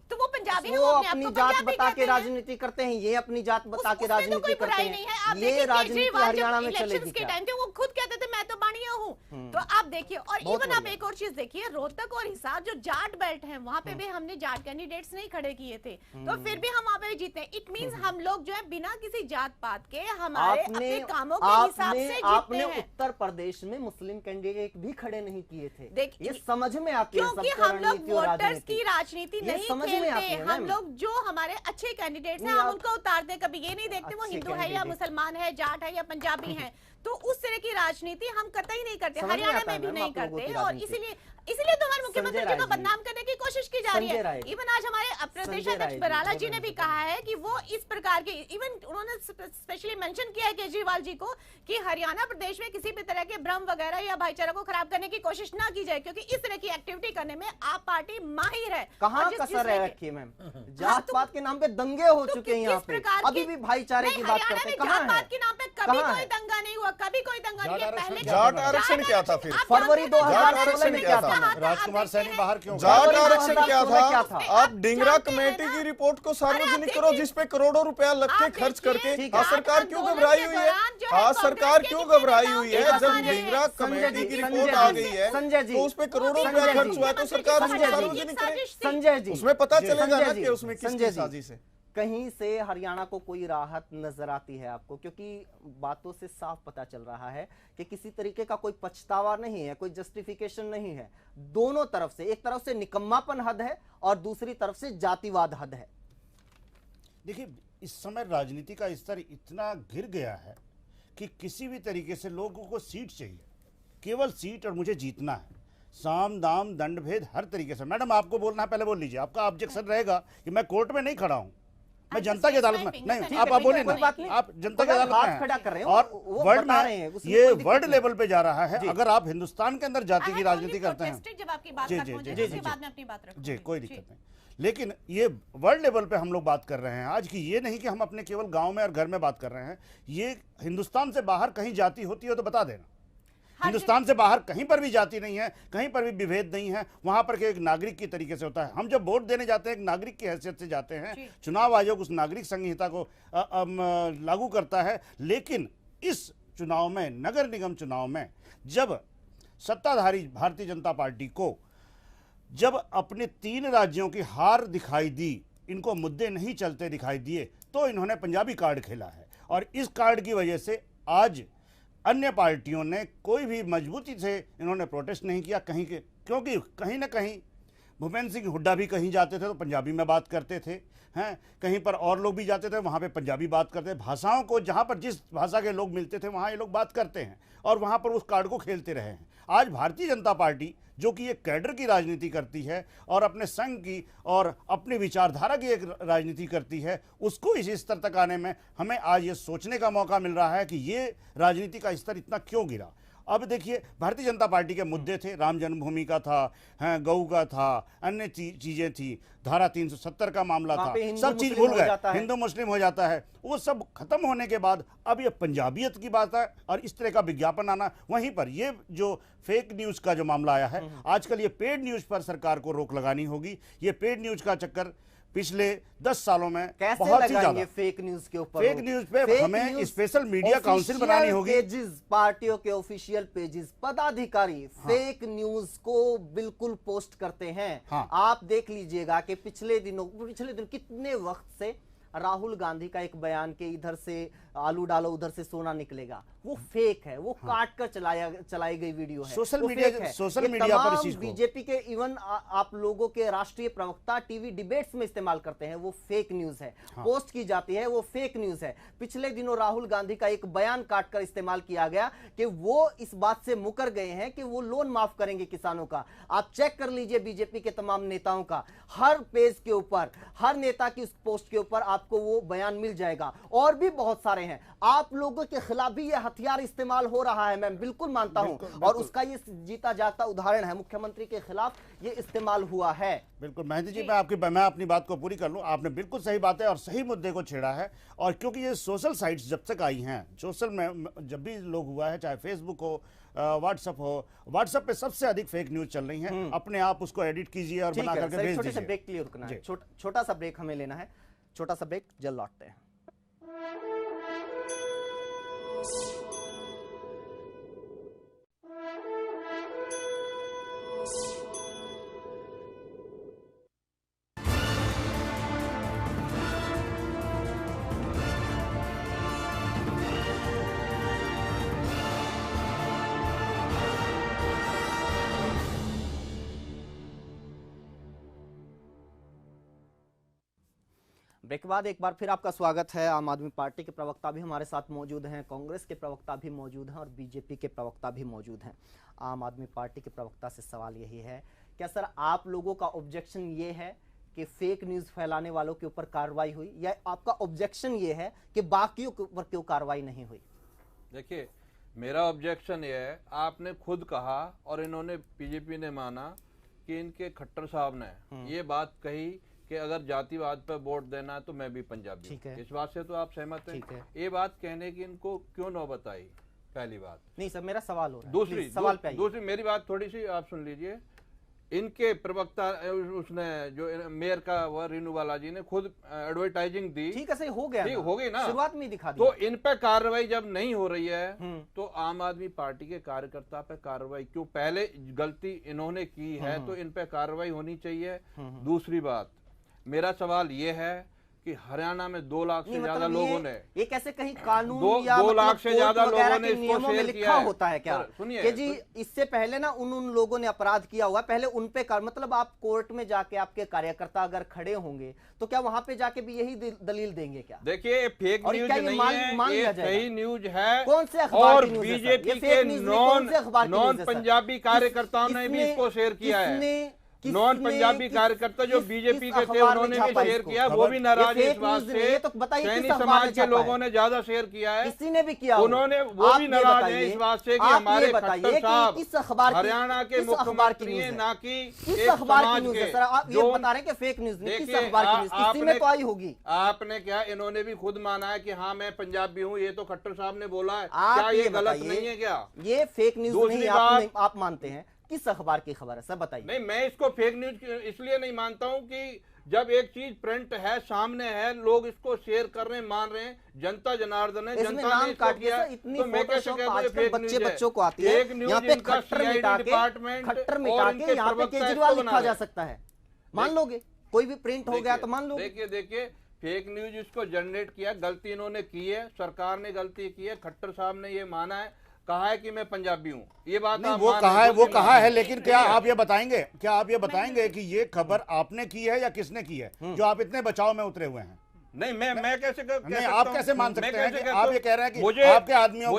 [SPEAKER 2] तो वो पंजाबी है,
[SPEAKER 1] वो
[SPEAKER 2] अपने आप
[SPEAKER 1] अपनी
[SPEAKER 2] को
[SPEAKER 1] जात
[SPEAKER 2] पंजाबी
[SPEAKER 1] बता के
[SPEAKER 2] कहते हैं।
[SPEAKER 1] राजनीति करते हैं, ये अपनी जात बता के
[SPEAKER 2] उसमें तो
[SPEAKER 1] राजनीति
[SPEAKER 2] कोई
[SPEAKER 1] करते
[SPEAKER 2] बुराई नहीं है। आप
[SPEAKER 1] हैं।
[SPEAKER 2] देखिए
[SPEAKER 1] ये राजनीति
[SPEAKER 2] केजरीवाल
[SPEAKER 1] हरियाणा
[SPEAKER 2] जब
[SPEAKER 1] में चलेगी
[SPEAKER 2] इलेक्शंस के
[SPEAKER 1] क्या?
[SPEAKER 2] टाइम थे वो खुद कहते थे मैं तो बानिया हूँ। तो आप देखिए, और
[SPEAKER 1] बहुत
[SPEAKER 2] इवन आप
[SPEAKER 1] बढ़िया।
[SPEAKER 2] एक और चीज देखिए, रोहतक और हिसार जो जाट बेल्ट है वहां पे भी हमने जाट कैंडिडेट्स नहीं खड़े किए थे, तो फिर भी हम वहां पे जीते। इट मींस हम लोग जो है बिना किसी जात पात के हमारे अपने कामों के हिसाब से जीतते
[SPEAKER 1] आपने
[SPEAKER 2] हैं।
[SPEAKER 1] उत्तर प्रदेश में मुस्लिम कैंडिडेट भी खड़े नहीं किए थे।
[SPEAKER 2] देखिए,
[SPEAKER 1] ये समझ में आती है
[SPEAKER 2] क्योंकि
[SPEAKER 1] सबको,
[SPEAKER 2] हम लोग
[SPEAKER 1] रणनीति और
[SPEAKER 2] वोटर्स
[SPEAKER 1] राजनीति।
[SPEAKER 2] की राजनीति
[SPEAKER 1] ये
[SPEAKER 2] नहीं
[SPEAKER 1] समझ में आती
[SPEAKER 2] खेलते।
[SPEAKER 1] है
[SPEAKER 2] हम
[SPEAKER 1] मैम।
[SPEAKER 2] लोग जो हमारे अच्छे कैंडिडेट्स हैं
[SPEAKER 1] नहीं,
[SPEAKER 2] हम
[SPEAKER 1] आप-
[SPEAKER 2] उनको उतारते हैं। कभी ये नहीं देखते वो
[SPEAKER 1] अच्छे
[SPEAKER 2] हिंदू है या
[SPEAKER 1] कैंडिडेट।
[SPEAKER 2] मुसलमान है, जाट है या पंजाबी है। तो उस तरह की राजनीति हम कतई नहीं करते,
[SPEAKER 1] समझ में
[SPEAKER 2] हरियाणा
[SPEAKER 1] आता है
[SPEAKER 2] में भी
[SPEAKER 1] मैम
[SPEAKER 2] नहीं
[SPEAKER 1] आप लोगों की
[SPEAKER 2] करते। और
[SPEAKER 1] राजनीति।
[SPEAKER 2] इसीलिए तो हमारे मुख्यमंत्री
[SPEAKER 1] संजय
[SPEAKER 2] जी को
[SPEAKER 1] राय जी।
[SPEAKER 2] बदनाम करने की कोशिश की जा रही
[SPEAKER 1] संजय राय
[SPEAKER 2] है।
[SPEAKER 1] जी।
[SPEAKER 2] इवन आज हमारे प्रदेश
[SPEAKER 1] संजय राय
[SPEAKER 2] अध्यक्ष
[SPEAKER 1] जी,
[SPEAKER 2] बराला
[SPEAKER 1] बहुत
[SPEAKER 2] जी ने भी
[SPEAKER 1] बढ़िया।
[SPEAKER 2] कहा है कि वो इस प्रकार के, इवन उन्होंने स्पेशली मेंशन किया है केजरीवाल जी को कि हरियाणा प्रदेश में किसी भी तरह के भ्रम वगैरह या भाईचारा को खराब करने की कोशिश ना की जाए, क्योंकि इस तरह की एक्टिविटी करने में आप पार्टी माहिर है।
[SPEAKER 1] कहाँ
[SPEAKER 2] और जिस
[SPEAKER 1] कसर
[SPEAKER 2] जिसने-
[SPEAKER 1] है रखी है मैम? जात पात के नाम पे दंगे हो
[SPEAKER 2] तो
[SPEAKER 1] चुके हैं
[SPEAKER 2] किस
[SPEAKER 1] यहाँ पे,
[SPEAKER 2] प्रकार
[SPEAKER 1] अभी
[SPEAKER 2] की-
[SPEAKER 1] भी भाईचारे
[SPEAKER 2] नहीं,
[SPEAKER 1] की बात
[SPEAKER 2] हरियाणा
[SPEAKER 1] करते हैं।
[SPEAKER 2] में
[SPEAKER 1] कहाँ
[SPEAKER 2] जात-पात
[SPEAKER 1] है?
[SPEAKER 2] के नाम पे कभी
[SPEAKER 1] कहाँ
[SPEAKER 2] कोई
[SPEAKER 1] है?
[SPEAKER 2] दंगा नहीं हुआ, कभी कोई दंगा नहीं है। पहले
[SPEAKER 4] जाट आरक्षण क्या था फिर?
[SPEAKER 1] फरवरी 2016 में क्या था?
[SPEAKER 5] राजकुमार सैनी बाहर क्यों गए?
[SPEAKER 4] जाट
[SPEAKER 1] फरवरी
[SPEAKER 4] आरक्षण क्या
[SPEAKER 1] 2016 क्या
[SPEAKER 4] था?
[SPEAKER 1] था?
[SPEAKER 4] आप डिंगरा
[SPEAKER 2] जानते हैं
[SPEAKER 4] कमेटी
[SPEAKER 2] ना?
[SPEAKER 4] की रिपोर्ट को सार्वजनिक
[SPEAKER 2] देखिए,
[SPEAKER 4] करो, जिस पे करोड़ों रुपया लग के
[SPEAKER 2] आप
[SPEAKER 4] खर्च
[SPEAKER 2] देखिए,
[SPEAKER 4] करके
[SPEAKER 1] ठीक है।
[SPEAKER 4] आज सरकार क्यों
[SPEAKER 2] आंदोलन
[SPEAKER 4] घबराई
[SPEAKER 2] के
[SPEAKER 4] हुई है?
[SPEAKER 2] दौरान जो है
[SPEAKER 4] आज
[SPEAKER 2] कांग्रेस
[SPEAKER 4] सरकार
[SPEAKER 2] के
[SPEAKER 4] क्यों
[SPEAKER 2] जितने
[SPEAKER 4] घबराई
[SPEAKER 2] नेताओं
[SPEAKER 4] हुई
[SPEAKER 2] के
[SPEAKER 4] है?
[SPEAKER 2] पास
[SPEAKER 4] जब
[SPEAKER 2] आ रहे
[SPEAKER 4] डिंगरा
[SPEAKER 2] हैं।
[SPEAKER 4] कमेटी की
[SPEAKER 1] संजय
[SPEAKER 4] रिपोर्ट
[SPEAKER 1] जी,
[SPEAKER 4] आ गई है
[SPEAKER 1] संजय जी,
[SPEAKER 4] तो उस पे करोड़ों
[SPEAKER 1] संजय
[SPEAKER 4] रुपया
[SPEAKER 1] जी,
[SPEAKER 4] खर्च हुआ है, तो सरकार उसको
[SPEAKER 1] संजय जी,
[SPEAKER 4] सार्वजनिक करे।
[SPEAKER 1] संजय जी,
[SPEAKER 4] उसमें पता चलेगा ना
[SPEAKER 1] संजय
[SPEAKER 4] कि
[SPEAKER 1] जी,
[SPEAKER 4] उसमें
[SPEAKER 1] संजय
[SPEAKER 4] किसकी
[SPEAKER 1] जी,
[SPEAKER 4] साजिश है।
[SPEAKER 1] कहीं से हरियाणा को कोई राहत नजर आती है आपको? क्योंकि बातों से साफ पता चल रहा है कि किसी तरीके का कोई पछतावा नहीं है, कोई जस्टिफिकेशन नहीं है। दोनों तरफ से, एक तरफ से निकम्मापन हद है और दूसरी तरफ से जातिवाद हद है।
[SPEAKER 5] देखिए, इस समय राजनीति का स्तर इतना गिर गया है कि किसी भी तरीके से लोगों को सीट चाहिए, केवल सीट, और मुझे जीतना है। साम दाम दंड भेद हर तरीके से। मैडम, आपको बोलना है, पहले बोल लीजिए। आपका ऑब्जेक्शन रहेगा कि मैं कोर्ट में नहीं खड़ा हूं, मैं जनता की अदालत में। नहीं, आप बोलिए
[SPEAKER 1] कोई बात नहीं।
[SPEAKER 5] ना, आप जनता की
[SPEAKER 1] अगर
[SPEAKER 5] अदालत
[SPEAKER 1] हाथ
[SPEAKER 5] में
[SPEAKER 1] खड़ा कर रहे
[SPEAKER 5] हैं।
[SPEAKER 1] हो,
[SPEAKER 5] और
[SPEAKER 1] वो
[SPEAKER 5] वर्ल्ड
[SPEAKER 1] बता रहे
[SPEAKER 5] में
[SPEAKER 1] हैं, उसमें
[SPEAKER 5] ये
[SPEAKER 1] कोई दिक्कत
[SPEAKER 5] वर्ल्ड
[SPEAKER 1] नहीं।
[SPEAKER 5] लेवल पे जा रहा है। अगर आप हिंदुस्तान के अंदर जाति की राजनीति करते हैं,
[SPEAKER 2] जब आपकी बात
[SPEAKER 5] जी,
[SPEAKER 2] तक
[SPEAKER 5] जी,
[SPEAKER 2] पहुंचे,
[SPEAKER 5] जी,
[SPEAKER 2] उसके
[SPEAKER 5] जी,
[SPEAKER 2] बाद में अपनी बात रखूंगी।
[SPEAKER 5] जी, कोई दिक्कत नहीं। लेकिन ये वर्ल्ड लेवल पे हम लोग बात कर रहे हैं आज की, ये नहीं कि हम अपने केवल गांव में और घर में बात कर रहे हैं। ये हिंदुस्तान से बाहर कहीं जाति होती है तो बता देना। हिंदुस्तान से बाहर कहीं पर भी जाति नहीं है, कहीं पर भी विभेद नहीं है। वहां पर एक नागरिक की तरीके से होता है। हम जब वोट देने जाते हैं एक नागरिक की हैसियत से जाते हैं। चुनाव आयोग उस नागरिक संहिता को लागू करता है। लेकिन इस चुनाव में, नगर निगम चुनाव में, जब सत्ताधारी भारतीय जनता पार्टी को जब अपने 3 राज्यों की हार दिखाई दी, इनको मुद्दे नहीं चलते दिखाई दिए, तो इन्होंने पंजाबी कार्ड खेला है। और इस कार्ड की वजह से आज अन्य पार्टियों ने कोई भी मजबूती से इन्होंने प्रोटेस्ट नहीं किया कहीं के, क्योंकि कहीं ना कहीं भूपेंद्र सिंह हुड्डा भी कहीं जाते थे तो पंजाबी में बात करते थे, हैं कहीं पर और लोग भी जाते थे वहाँ पे पंजाबी बात करते थे। भाषाओं को जहाँ पर जिस भाषा के लोग मिलते थे वहाँ ये लोग बात करते हैं और वहाँ पर उस कार्ड को खेलते रहे हैं। आज भारतीय जनता पार्टी जो कि एक कैडर की राजनीति करती है और अपने संघ की और अपनी विचारधारा की एक राजनीति करती है, उसको इस स्तर तक आने में हमें आज ये सोचने का मौका मिल रहा है कि ये राजनीति का स्तर इतना क्यों गिरा। अब देखिए, भारतीय जनता पार्टी के मुद्दे थे, राम जन्मभूमि का था, हैं गऊ का था, अन्य चीजें थी, धारा 370 का मामला था, सब चीज भूल गए, हिंदू मुस्लिम हो जाता है। वो सब खत्म होने के बाद अब ये पंजाबियत की बात है और इस तरह का विज्ञापन आना। वहीं पर ये जो फेक न्यूज का जो मामला आया है, आजकल ये पेड न्यूज पर सरकार को रोक लगानी होगी। ये पेड न्यूज का चक्कर पिछले 10 सालों में
[SPEAKER 1] कैसे
[SPEAKER 5] बहुत ही
[SPEAKER 1] लगाएंगे
[SPEAKER 5] ज्यादा।
[SPEAKER 1] फेक न्यूज के ऊपर?
[SPEAKER 5] फेक न्यूज पे हमें स्पेशल मीडिया काउंसिल बनानी होगी।
[SPEAKER 1] पेजेस, पार्टियों के ऑफिशियल पेजेस, पदाधिकारी फेक न्यूज को बिल्कुल पोस्ट करते हैं। आप देख लीजिएगा कि पिछले दिन कितने वक्त से राहुल गांधी का एक बयान के इधर से आलू डालो उधर से सोना निकलेगा, वो फेक है, वो काट कर चलाई गई वीडियो है,
[SPEAKER 5] सोशल
[SPEAKER 1] वो
[SPEAKER 5] मीडिया
[SPEAKER 1] फेक है।
[SPEAKER 5] सोशल
[SPEAKER 1] ये
[SPEAKER 5] मीडिया पर इस
[SPEAKER 1] तमाम
[SPEAKER 5] चीज को
[SPEAKER 1] बीजेपी के इवन आप लोगों के राष्ट्रीय प्रवक्ता टीवी डिबेट्स में इस्तेमाल करते हैं, वो फेक न्यूज है, पोस्ट की जाती है, वो फेक न्यूज है। पिछले दिनों राहुल गांधी का एक बयान काटकर इस्तेमाल किया गया कि वो इस बात से मुकर गए हैं कि वो लोन माफ करेंगे किसानों का। आप चेक कर लीजिए बीजेपी के तमाम नेताओं का, हर पेज के ऊपर, हर नेता की उस पोस्ट के ऊपर आपको वो बयान मिल जाएगा। और भी बहुत सारे हैं। आप लोगों के खिलाफ भी ये हथियार इस्तेमाल हो रहा है, मैं बिल्कुल मानता हूं, और उसका ये जीता जागता उदाहरण है, मुख्यमंत्री के खिलाफ ये इस्तेमाल हुआ है।
[SPEAKER 5] बिल्कुल महेंद्र जी, मैं अपनी बात को पूरी कर लूं। आपने बिल्कुल सही बात है और सही मुद्दे को छेड़ा है। और क्योंकि ये सोशल साइट्स जब तक आई हैं, सोशल में जब भी लोग हुआ है, चाहे फेसबुक हो, व्हाट्सएप हो, व्हाट्सएप पे सबसे अधिक फेक न्यूज चल रही है। अपने आप उसको एडिट कीजिए और बना करके भेज दीजिए।
[SPEAKER 1] छोटे से ब्रेक के लिए रुकना है, छोटा सा ब्रेक हमें लेना है, छोटा सा ब्रेक, जल्द लौटते हैं। ब्रेक के बाद एक बार फिर आपका स्वागत है। आम आदमी पार्टी के प्रवक्ता भी हमारे साथ मौजूद हैं, कांग्रेस के प्रवक्ता भी मौजूद हैं और बीजेपी के प्रवक्ता भी मौजूद हैं। आम आदमी पार्टी के प्रवक्ता से सवाल यही है, क्या सर आप लोगों का ऑब्जेक्शन ये है कि फेक न्यूज फैलाने वालों के ऊपर कार्रवाई हुई, या आपका ऑब्जेक्शन ये है कि बाकियों के ऊपर क्यों कार्रवाई नहीं हुई?
[SPEAKER 3] देखिए, मेरा ऑब्जेक्शन ये है, आपने खुद कहा और इन्होंने बीजेपी ने माना कि इनके खट्टर साहब ने ये बात कही कि अगर जातिवाद पर वोट देना है तो मैं भी पंजाबी हूं। इस बात से तो आप सहमत हैं? ये बात कहने की इनको क्यों नौबत आई? पहली बात।
[SPEAKER 1] नहीं सर, मेरा सवाल हो रहा है।
[SPEAKER 3] दूसरी मेरी बात थोड़ी सी आप सुन लीजिए। इनके प्रवक्ता उसने जो मेयर का वो रीनू बालाजी ने खुद एडवर्टाइजिंग दी।
[SPEAKER 1] ठीक है, सही हो गया,
[SPEAKER 3] हो गई ना,
[SPEAKER 1] शुरुआत में दिखा दिया।
[SPEAKER 3] तो इन पे कार्रवाई जब नहीं हो रही है तो आम आदमी पार्टी के कार्यकर्ता पे कार्रवाई क्यों? पहले गलती इन्होंने की है तो इन पे कार्रवाई होनी चाहिए। दूसरी बात, मेरा सवाल ये है कि हरियाणा में 2 लाख से ज्यादा लोगों ने,
[SPEAKER 1] ये कैसे कहीं कानून
[SPEAKER 3] 2 लाख से ज्यादा लोगों ने इसको शेयर किया है।
[SPEAKER 1] होता है क्या? सुनिए कि जी इससे पहले ना उन लोगों ने अपराध किया हुआ, पहले उन पे मतलब आप कोर्ट में जाके आपके कार्यकर्ता अगर खड़े होंगे तो क्या वहां पे जाके भी यही दलील देंगे क्या?
[SPEAKER 3] देखिए, फेक न्यूज नहीं है, ये सही न्यूज है।
[SPEAKER 1] कौन से अखबार
[SPEAKER 3] और
[SPEAKER 1] की न्यूज़ है?
[SPEAKER 3] बीजेपी के नॉन पंजाबी कार्यकर्ताओं ने भी इसको शेयर किया है। नॉन पंजाबी कार्यकर्ता जो बीजेपी के थे उन्होंने भी शेयर किया, वो भी नाराज इस बात से।
[SPEAKER 1] तो बताइए
[SPEAKER 3] सैनी समाज के लोगों ने ज्यादा शेयर किया है,
[SPEAKER 1] किसी ने भी किया,
[SPEAKER 3] उन्होंने वो भी नाराज है इस बात से कि हमारे खट्टर साहब हरियाणा के मुख्यमंत्री हैं, ना कि
[SPEAKER 1] इस अखबार की न्यूज़ है। सर आप ये बता रहे हैं कि फेक न्यूज़ नहीं, किस अखबार की न्यूज़? किसी में तो आई होगी।
[SPEAKER 3] आपने क्या, इन्होंने भी खुद माना है कि हाँ मैं पंजाबी हूँ, ये तो खट्टर साहब ने बोला है, क्या ये गलत नहीं है? क्या
[SPEAKER 1] ये फेक न्यूज़ नहीं आप मानते हैं? किस अखबार की खबर है सर, बताइए।
[SPEAKER 3] नहीं, मैं इसको फेक न्यूज इसलिए नहीं मानता हूं कि जब एक चीज प्रिंट है, सामने है, लोग इसको शेयर कर रहे हैं, मान रहे हैं, जनता जनार्दन है,
[SPEAKER 1] इसमें
[SPEAKER 3] जनता
[SPEAKER 1] नाम
[SPEAKER 3] ने इसको
[SPEAKER 1] काट
[SPEAKER 3] किया,
[SPEAKER 1] दिया, इतनी
[SPEAKER 3] तो मैं कैसे
[SPEAKER 1] फोटोशॉप
[SPEAKER 3] कहता हूँ ये
[SPEAKER 1] आजकल
[SPEAKER 3] फेक
[SPEAKER 1] बच्चे
[SPEAKER 3] न्यूज़ है।
[SPEAKER 1] बच्चों को आती है।
[SPEAKER 3] फेक न्यूज़
[SPEAKER 1] यहाँ पे
[SPEAKER 3] इनका
[SPEAKER 1] खट्टर
[SPEAKER 3] CID
[SPEAKER 1] मिटा के
[SPEAKER 3] डिपार्टमेंट
[SPEAKER 1] यहाँ
[SPEAKER 3] और
[SPEAKER 1] पे
[SPEAKER 3] इनके प्रवक्ता
[SPEAKER 1] केजरीवाल
[SPEAKER 3] इसको
[SPEAKER 1] लिखा
[SPEAKER 3] बना
[SPEAKER 1] जा
[SPEAKER 3] रहे।
[SPEAKER 1] सकता है, मान लोगे? कोई भी प्रिंट हो गया तो मान लोगे?
[SPEAKER 3] देखिए फेक न्यूज इसको जनरेट किया, गलती इन्होंने की है, सरकार ने गलती की है। खट्टर साहब ने ये माना है, कहा है कि मैं पंजाबी हूँ, ये बात
[SPEAKER 5] नहीं,
[SPEAKER 3] आप
[SPEAKER 5] वो
[SPEAKER 3] मान
[SPEAKER 5] कहा
[SPEAKER 3] रहे
[SPEAKER 5] है,
[SPEAKER 3] हो,
[SPEAKER 5] वो
[SPEAKER 3] भी
[SPEAKER 5] कहा
[SPEAKER 3] मान
[SPEAKER 5] है,
[SPEAKER 3] रहे
[SPEAKER 5] लेकिन
[SPEAKER 3] हो।
[SPEAKER 5] क्या
[SPEAKER 3] ठीक है।
[SPEAKER 5] आप ये बताएंगे कि ये खबर आपने की है या किसने की है, जो आप इतने बचाव में उतरे हुए हैं?
[SPEAKER 3] नहीं, मैं कैसे
[SPEAKER 5] नहीं, आप कैसे मान सकते हैं कि आप ये कह रहे हैं कि
[SPEAKER 3] मुझे
[SPEAKER 5] आपके आदमियों को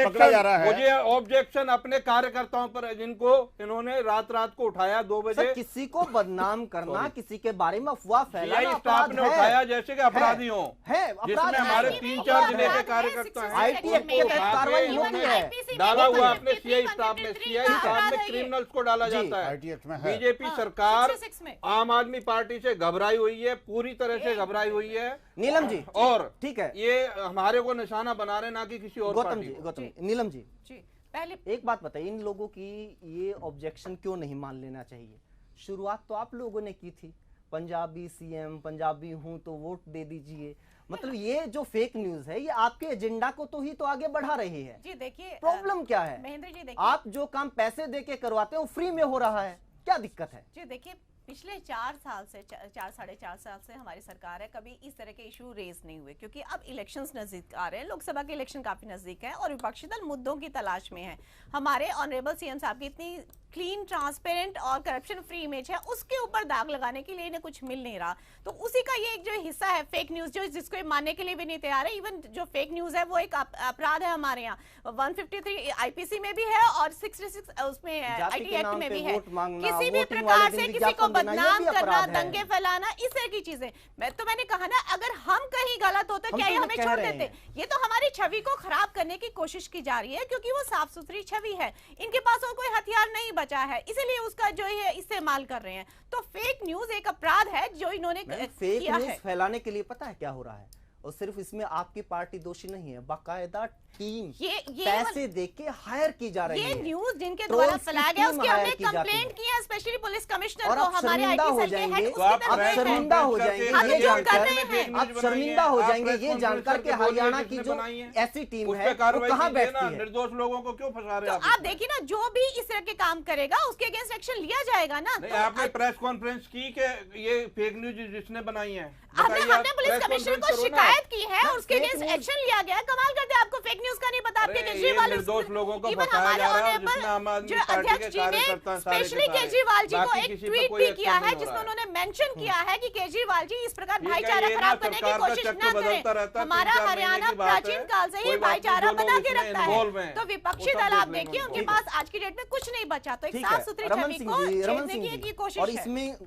[SPEAKER 5] पकड़ा जा रहा है?
[SPEAKER 3] मुझे ऑब्जेक्शन अपने कार्यकर्ताओं पर है, जिनको इन्होंने रात को उठाया 2 बजे।
[SPEAKER 1] सर, किसी को बदनाम करना, किसी के बारे में अफवाह फैलाना
[SPEAKER 3] CI स्टाफ
[SPEAKER 1] अपराध
[SPEAKER 3] ने
[SPEAKER 1] है।
[SPEAKER 3] उठाया जैसे कि अपराधी हो,
[SPEAKER 1] है, अपराध
[SPEAKER 3] जिसमें
[SPEAKER 1] है।
[SPEAKER 3] हमारे
[SPEAKER 2] नहीं,
[SPEAKER 3] 3-4
[SPEAKER 2] नहीं,
[SPEAKER 3] जिले के
[SPEAKER 2] अपराध
[SPEAKER 3] कार्यकर्ता
[SPEAKER 2] है,
[SPEAKER 3] हैं।
[SPEAKER 1] IT एक्ट के तहत कार्रवाई होती है।
[SPEAKER 3] डाला हुआ अपने
[SPEAKER 2] 153,
[SPEAKER 3] CI स्टाफ में, CI स्टाफ में क्रिमिनल्स को डाला
[SPEAKER 1] जी,
[SPEAKER 3] जाता है।
[SPEAKER 5] IT एक्ट में है।
[SPEAKER 3] बीजेपी
[SPEAKER 2] हाँ,
[SPEAKER 3] सरकार
[SPEAKER 2] 66 में।
[SPEAKER 3] आम आदमी पार्टी से घबराई हुई है, पूरी तरह से घबराई हुई है।
[SPEAKER 1] नीलम जी,
[SPEAKER 3] और
[SPEAKER 1] ठीक है।
[SPEAKER 3] ये हमारे को निशाना बना रहे, ना कि किसी और
[SPEAKER 1] गौतम
[SPEAKER 3] पार्टी
[SPEAKER 1] जी,
[SPEAKER 3] को।
[SPEAKER 1] गौतम जी, नीलम जी,
[SPEAKER 2] जी पहले
[SPEAKER 1] एक बात बताइए, इन लोगों की ये ऑब्जेक्शन क्यों नहीं मान लेना चाहिए? शुरुआत तो आप लोगों ने की थी, पंजाबी CM, पंजाबी हूं तो वोट दे दीजिए। मतलब ये जो फेक न्यूज है, ये आपके एजेंडा को तो ही तो आगे बढ़ा रही है।
[SPEAKER 2] जी देखिए,
[SPEAKER 1] प्रॉब्लम क्या है?
[SPEAKER 2] महेंद्र जी देखिए,
[SPEAKER 1] आप जो काम पैसे दे के करवाते हो फ्री में हो रहा है, क्या दिक्कत है?
[SPEAKER 2] जी देखिए, पिछले 4 साल से 4-4.5 साल से हमारी सरकार है, कभी इस तरह के इशू रेज नहीं हुए, क्योंकि अब इलेक्शंस नजदीक आ रहे हैं, लोकसभा के इलेक्शन काफी नजदीक है और विपक्षी दल मुद्दों की तलाश में है। हमारे ऑनरेबल CM साहब की इतनी क्लीन, ट्रांसपेरेंट और करप्शन फ्री इमेज है, उसके ऊपर दाग लगाने के लिए इन्हें कुछ मिल नहीं रहा। तो उसी का ये एक जो हिस्सा है फेक न्यूज, जो जिसको ये मानने के लिए भी नहीं तैयार है। इवन जो फेक न्यूज है वो एक अपराध है हमारे यहाँ, 153 IPC में भी है और 66 उसमें
[SPEAKER 1] जाति
[SPEAKER 2] IT
[SPEAKER 1] के
[SPEAKER 2] एक्ट
[SPEAKER 1] नाम
[SPEAKER 2] में
[SPEAKER 1] पे
[SPEAKER 2] भी है।
[SPEAKER 1] वोट मांगना,
[SPEAKER 2] किसी भी
[SPEAKER 1] वोटिंग
[SPEAKER 2] प्रकार
[SPEAKER 1] वाले
[SPEAKER 2] से
[SPEAKER 1] दिन
[SPEAKER 2] किसी को
[SPEAKER 1] विज्ञापन देना, ये
[SPEAKER 2] बदनाम
[SPEAKER 1] भी
[SPEAKER 2] करना,
[SPEAKER 1] अपराध है।
[SPEAKER 2] दंगे फैलाना, इस तरह की चीजें। मैंने कहा ना, अगर हम कहीं गलत होते
[SPEAKER 1] हम
[SPEAKER 2] क्या ये
[SPEAKER 1] तो
[SPEAKER 2] हमें
[SPEAKER 1] कह
[SPEAKER 2] छोड़
[SPEAKER 1] रहे
[SPEAKER 2] देते?
[SPEAKER 1] हैं।
[SPEAKER 2] ये तो हमारी छवि को खराब करने की कोशिश की जा रही है, क्योंकि वो साफ सुथरी छवि है, इनके पास और कोई हथियार नहीं बचा है, इसीलिए उसका जो है इस्तेमाल कर रहे हैं। तो फेक न्यूज एक अपराध है जो इन्होंने
[SPEAKER 1] फेक
[SPEAKER 2] किया
[SPEAKER 1] न्यूज
[SPEAKER 2] है।
[SPEAKER 1] फैलाने के लिए पता है क्या हो रहा है? और सिर्फ इसमें आपकी पार्टी दोषी नहीं है, बाकायदा टीम
[SPEAKER 2] ये
[SPEAKER 1] पैसे दे के हायर की जा रही
[SPEAKER 2] ये
[SPEAKER 1] है।
[SPEAKER 2] न्यूज जिनके
[SPEAKER 1] ट्रोल्स
[SPEAKER 2] द्वारा
[SPEAKER 1] की
[SPEAKER 2] फैलाया गया,
[SPEAKER 1] टीम
[SPEAKER 2] उसकी
[SPEAKER 1] हायर
[SPEAKER 2] हमने
[SPEAKER 1] की जाती
[SPEAKER 2] कंप्लेंट
[SPEAKER 1] है।
[SPEAKER 2] किया स्पेशली पुलिस कमिश्नर
[SPEAKER 1] और
[SPEAKER 2] को,
[SPEAKER 1] आप
[SPEAKER 2] हमारे
[SPEAKER 1] शर्मिंदा
[SPEAKER 2] IT
[SPEAKER 1] हो
[SPEAKER 2] सेल के
[SPEAKER 1] जाएंगे,
[SPEAKER 2] हेड,
[SPEAKER 3] तो
[SPEAKER 2] उसकी
[SPEAKER 3] आप
[SPEAKER 2] तरफ
[SPEAKER 1] आप
[SPEAKER 2] से
[SPEAKER 1] शर्मिंदा हो
[SPEAKER 2] है।
[SPEAKER 1] जाएंगे
[SPEAKER 2] हम
[SPEAKER 1] ये
[SPEAKER 2] जो कर
[SPEAKER 1] जानकर,
[SPEAKER 2] रहे हैं,
[SPEAKER 1] आप शर्मिंदा हो जाएंगे ये जानकर के हरियाणा की जो ऐसी टीम है वो कहाँ बैठती है?
[SPEAKER 3] निर्दोष लोगों को क्यों फंसा रहे
[SPEAKER 2] तो
[SPEAKER 3] हैं
[SPEAKER 2] आप देखिए ना, जो भी इस तरह के काम करेगा उसके अगेंस्ट एक्शन लिया जाएगा ना।
[SPEAKER 3] नहीं,
[SPEAKER 2] तो
[SPEAKER 3] आपने प्रेस कॉन्फ्रेंस की कि ये फेक न्यूज जिसने बनाई है?
[SPEAKER 2] हमने
[SPEAKER 3] बताइए, आप
[SPEAKER 2] पुलिस
[SPEAKER 3] प्रेस
[SPEAKER 2] कमिश्नर
[SPEAKER 3] कॉन्फ्रेंस
[SPEAKER 2] को
[SPEAKER 3] करो ना।
[SPEAKER 2] शिकायत की है और उसके
[SPEAKER 1] फेक
[SPEAKER 2] अगेंस्ट
[SPEAKER 1] न्यूज-
[SPEAKER 2] एक्शन लिया गया है। कमाल करते हैं, आपको फेक न्यूज का नहीं पता। आपके
[SPEAKER 3] अरे,
[SPEAKER 2] केजरीवाल
[SPEAKER 3] ये निर्दोष लोगों को
[SPEAKER 2] इवन
[SPEAKER 3] फंसाया
[SPEAKER 2] हमारे
[SPEAKER 3] जा रहा है,
[SPEAKER 2] ऑनरेबल
[SPEAKER 3] जिसमें आम आदमी
[SPEAKER 2] जो
[SPEAKER 3] पार्टी के
[SPEAKER 2] अध्यक्ष जी ने
[SPEAKER 3] कार्यकर्ता हैं सारे के
[SPEAKER 2] स्पेशली
[SPEAKER 3] सारे।
[SPEAKER 2] केजरीवाल जी को
[SPEAKER 3] बाकी
[SPEAKER 2] एक
[SPEAKER 3] किसी पे
[SPEAKER 2] ट्वीट
[SPEAKER 3] कोई
[SPEAKER 2] भी किया
[SPEAKER 3] एक्शन
[SPEAKER 2] है
[SPEAKER 3] नहीं हो
[SPEAKER 2] जिसमें
[SPEAKER 3] रहा है।
[SPEAKER 2] उन्होंने मेंशन किया है कि केजरीवाल जी इस प्रकार
[SPEAKER 3] ठीक है,
[SPEAKER 2] भाईचारा
[SPEAKER 3] ये ना
[SPEAKER 2] खराब करने की
[SPEAKER 3] सरकार का
[SPEAKER 2] कोशिश
[SPEAKER 3] चक्र
[SPEAKER 2] न
[SPEAKER 3] बदलता
[SPEAKER 2] करें।
[SPEAKER 3] रहता है,
[SPEAKER 2] हमारा
[SPEAKER 3] 3-4
[SPEAKER 2] हरियाणा
[SPEAKER 3] महीने की बात है।
[SPEAKER 2] प्राचीन काल से ये
[SPEAKER 3] कोई बात नहीं,
[SPEAKER 2] भाईचारा
[SPEAKER 3] जो
[SPEAKER 2] बना
[SPEAKER 3] लोग
[SPEAKER 2] के
[SPEAKER 3] इसमें
[SPEAKER 2] रखता
[SPEAKER 3] involve
[SPEAKER 2] है।
[SPEAKER 3] हैं,
[SPEAKER 2] तो विपक्षी
[SPEAKER 3] वो सब
[SPEAKER 2] दल आप
[SPEAKER 3] देख लेंगे
[SPEAKER 2] देखिए, उनके
[SPEAKER 3] उनको।
[SPEAKER 2] पास आज की डेट में कुछ नहीं बचा। तो एक
[SPEAKER 1] ठीक
[SPEAKER 2] साफ
[SPEAKER 1] है,
[SPEAKER 2] सुथरी
[SPEAKER 1] रमन
[SPEAKER 2] छवि
[SPEAKER 1] सिंह
[SPEAKER 2] को
[SPEAKER 1] जी, रमन
[SPEAKER 2] छेड़ने
[SPEAKER 1] सिंह
[SPEAKER 2] की
[SPEAKER 1] जी,
[SPEAKER 2] ये कोशिश
[SPEAKER 1] और
[SPEAKER 2] है।
[SPEAKER 1] इसमें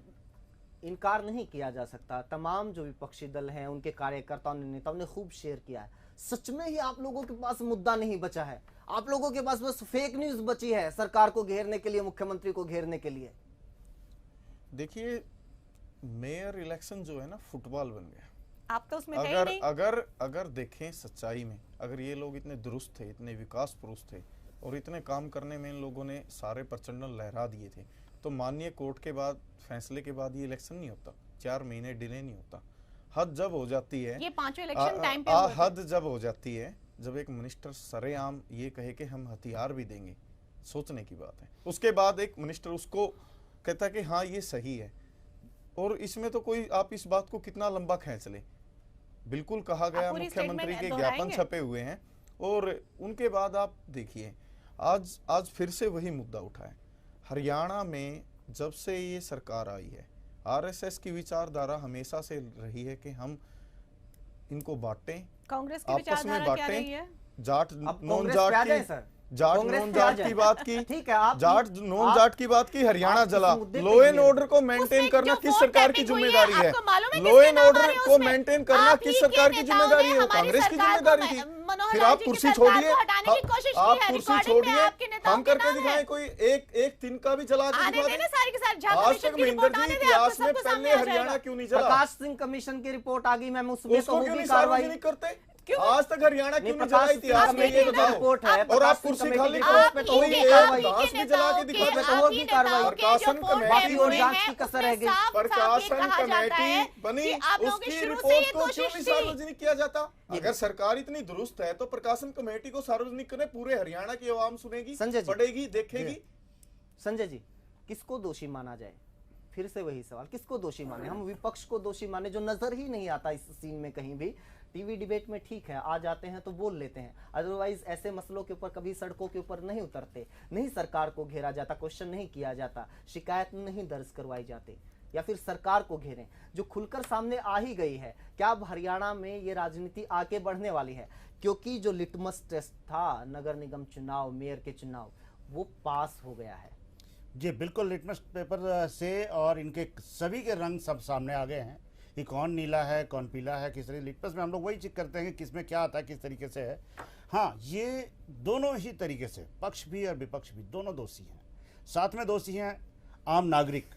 [SPEAKER 1] इनकार नहीं किया जा सकता, तमाम जो विपक्षी दल हैं उनके कार्यकर्ताओं ने, नेताओं ने खूब शेयर किया है। सच में ही आप लोगों के पास मुद्दा नहीं बचा है, आप लोगों के पास बस फेक न्यूज बची है सरकार को घेरने के लिए, मुख्यमंत्री को घेरने के लिए।
[SPEAKER 4] देखिए, मेयर इलेक्शन जो है ना, फुटबॉल बन गया।
[SPEAKER 2] आप तो उसमें थे ही
[SPEAKER 4] अगर
[SPEAKER 2] नहीं।
[SPEAKER 4] अगर अगर देखें सच्चाई में, अगर ये लोग इतने दुरुस्त थे, इतने विकास पुरुष थे और इतने काम करने में इन लोगों ने सारे प्रचंड लहरा दिए थे, तो माननीय कोर्ट के बाद, फैसले के बाद ये इलेक्शन नहीं होता, 4 महीने डिले नहीं होता। हद जब हो जाती है,
[SPEAKER 2] ये 5वें इलेक्शन टाइम पे हुए थे।
[SPEAKER 4] हद जब हो जाती है, जब एक मिनिस्टर सरेआम ये कहे कि हम हथियार भी देंगे, सोचने की बात है। उसके बाद एक मिनिस्टर उसको कहता है कि हाँ ये सही है, और इसमें तो कोई, आप इस बात को कितना लंबा खींच ले। बिल्कुल कहा गया,
[SPEAKER 2] पूरी
[SPEAKER 4] मुख्यमंत्री
[SPEAKER 2] statement
[SPEAKER 4] के
[SPEAKER 2] दोहराएंगे?
[SPEAKER 4] ज्ञापन छपे हुए हैं, और उनके बाद आप देखिए आज फिर से वही मुद्दा उठा है। हरियाणा में जब से ये सरकार आई है, आरएसएस की विचारधारा हमेशा से रही है कि हम इनको बांटें,
[SPEAKER 2] कांग्रेस की
[SPEAKER 4] आपस में
[SPEAKER 2] विचारधारा क्या रही है?
[SPEAKER 4] जाट
[SPEAKER 1] अब
[SPEAKER 4] नॉन
[SPEAKER 1] कांग्रेस पे आ
[SPEAKER 4] जाट
[SPEAKER 1] जाए
[SPEAKER 4] की,
[SPEAKER 1] सर,
[SPEAKER 4] जाट
[SPEAKER 1] कांग्रेस
[SPEAKER 4] नॉन
[SPEAKER 1] पे आ
[SPEAKER 4] जाट
[SPEAKER 1] जाए।
[SPEAKER 4] की बात की,
[SPEAKER 1] ठीक है, आप
[SPEAKER 4] जाट नॉन जाट की बात की, हरियाणा
[SPEAKER 1] आप इस
[SPEAKER 4] जला।
[SPEAKER 1] मुद्दे पे
[SPEAKER 4] लॉ एंड
[SPEAKER 1] ये-
[SPEAKER 4] ऑर्डर को मेंटेन
[SPEAKER 2] उसमें
[SPEAKER 4] करना
[SPEAKER 2] जो
[SPEAKER 4] किस
[SPEAKER 2] वोट
[SPEAKER 4] सरकार की
[SPEAKER 2] टैपिंग हुई है,
[SPEAKER 4] जिम्मेदारी है?
[SPEAKER 2] आपको मालूम है
[SPEAKER 4] लॉ
[SPEAKER 2] किसके
[SPEAKER 4] एंड
[SPEAKER 2] नाम आ
[SPEAKER 4] ऑर्डर
[SPEAKER 2] रहे हैं
[SPEAKER 4] को
[SPEAKER 2] उसमें?
[SPEAKER 4] मेंटेन करना
[SPEAKER 2] आप
[SPEAKER 4] किस
[SPEAKER 2] ही
[SPEAKER 4] सरकार
[SPEAKER 2] के
[SPEAKER 4] की
[SPEAKER 2] नेताओं
[SPEAKER 4] जिम्मेदारी
[SPEAKER 2] ने
[SPEAKER 4] है? वो
[SPEAKER 2] हमारी
[SPEAKER 4] कांग्रेस की
[SPEAKER 2] सरकार को
[SPEAKER 4] जिम्मेदारी थी।
[SPEAKER 2] मनोहर
[SPEAKER 4] फिर
[SPEAKER 2] लाल
[SPEAKER 4] आप
[SPEAKER 2] जी की
[SPEAKER 4] कुर्सी
[SPEAKER 2] सरकार
[SPEAKER 4] छोड़िए,
[SPEAKER 2] को हटाने की कोशिश की
[SPEAKER 4] आप
[SPEAKER 2] है।
[SPEAKER 4] कुर्सी
[SPEAKER 2] रिकॉर्डिंग में
[SPEAKER 4] छोड़िए,
[SPEAKER 2] आपके नेताओं
[SPEAKER 4] हम
[SPEAKER 2] के
[SPEAKER 4] करके
[SPEAKER 2] नाम
[SPEAKER 4] दिखाएं,
[SPEAKER 2] है।
[SPEAKER 4] कोई एक तिनका भी चला के
[SPEAKER 2] आने
[SPEAKER 4] दिखा
[SPEAKER 2] देने
[SPEAKER 4] दें।
[SPEAKER 2] सारी के सारी झा
[SPEAKER 4] आज
[SPEAKER 2] कमीशन
[SPEAKER 4] तक
[SPEAKER 2] की
[SPEAKER 4] महेंद्र
[SPEAKER 2] रिपोर्ट
[SPEAKER 4] जी
[SPEAKER 2] आने दे, आपको
[SPEAKER 4] इतिहास में
[SPEAKER 2] सबको
[SPEAKER 4] पहले
[SPEAKER 2] सामने आ
[SPEAKER 4] हरियाणा
[SPEAKER 2] जाएगा।
[SPEAKER 4] क्यों नहीं चला?
[SPEAKER 1] प्रकाश सिंह कमीशन की रिपोर्ट आ गई मैम, उसमें तो
[SPEAKER 4] उसको क्यों
[SPEAKER 1] होगी
[SPEAKER 4] नहीं
[SPEAKER 1] कार्रवाई।
[SPEAKER 4] सार्वजनिक करते?
[SPEAKER 2] क्यों?
[SPEAKER 4] आज तक हरियाणा क्यों नहीं चला
[SPEAKER 1] प्रकाश सिंह
[SPEAKER 4] इतिहास में,
[SPEAKER 1] कमेटी
[SPEAKER 4] ये
[SPEAKER 1] की
[SPEAKER 4] बताओ।
[SPEAKER 1] रिपोर्ट है,
[SPEAKER 4] और आप
[SPEAKER 1] प्रकाश सिंह
[SPEAKER 4] कुर्सी
[SPEAKER 1] कमेटी
[SPEAKER 4] खाली
[SPEAKER 1] की
[SPEAKER 4] करो,
[SPEAKER 1] रिपोर्ट पे तो होगी कार्रवाई।
[SPEAKER 4] घास भी जला के दिखा
[SPEAKER 1] पे तो होगी कार्रवाई।
[SPEAKER 4] प्रकाशन
[SPEAKER 1] बाकी और
[SPEAKER 4] कमेटी
[SPEAKER 1] जांच की कसर रह गई।
[SPEAKER 4] प्रकाशन कमेटी बनी, उसकी रिपोर्ट को क्यों नहीं सार्वजनिक किया जाता? अगर सरकार इतनी दुरुस्त है तो प्रकाशन कमेटी को सार्वजनिक करें, पूरे हरियाणा की आवाम सुनेगी,
[SPEAKER 1] संजय जी।
[SPEAKER 4] पढ़ेगी, देखेगी।
[SPEAKER 1] संजय जी, किसको दोषी माना जाए? फिर से वही सवाल, किसको दोषी माने? हम विपक्ष को दोषी माने, जो नजर ही नहीं आता इस सीन में कहीं भी। टीवी डिबेट में ठीक है, आ जाते हैं तो बोल लेते हैं, अदरवाइज ऐसे मसलों के ऊपर कभी सड़कों के ऊपर नहीं उतरते, नहीं सरकार को घेरा जाता, क्वेश्चन नहीं किया जाता, शिकायत नहीं दर्ज करवाई जाती, या फिर सरकार को घेरें, जो खुलकर सामने आ ही गई है। क्या अब हरियाणा में ये राजनीति आगे बढ़ने वाली है? क्योंकि जो लिटमस टेस्ट था नगर निगम चुनाव, मेयर के चुनाव, वो पास हो गया है।
[SPEAKER 5] जी बिल्कुल, लिटमस पेपर से और इनके सभी के रंग सब सामने आ गए हैं कि कौन नीला है, कौन पीला है, किस तरीके। लिटमस में हम लोग वही चेक करते हैं कि किसमें क्या आता है, किस तरीके से है। हाँ, ये दोनों ही तरीके से, पक्ष भी और विपक्ष भी, दोनों दोषी हैं। साथ में दोषी हैं आम नागरिक,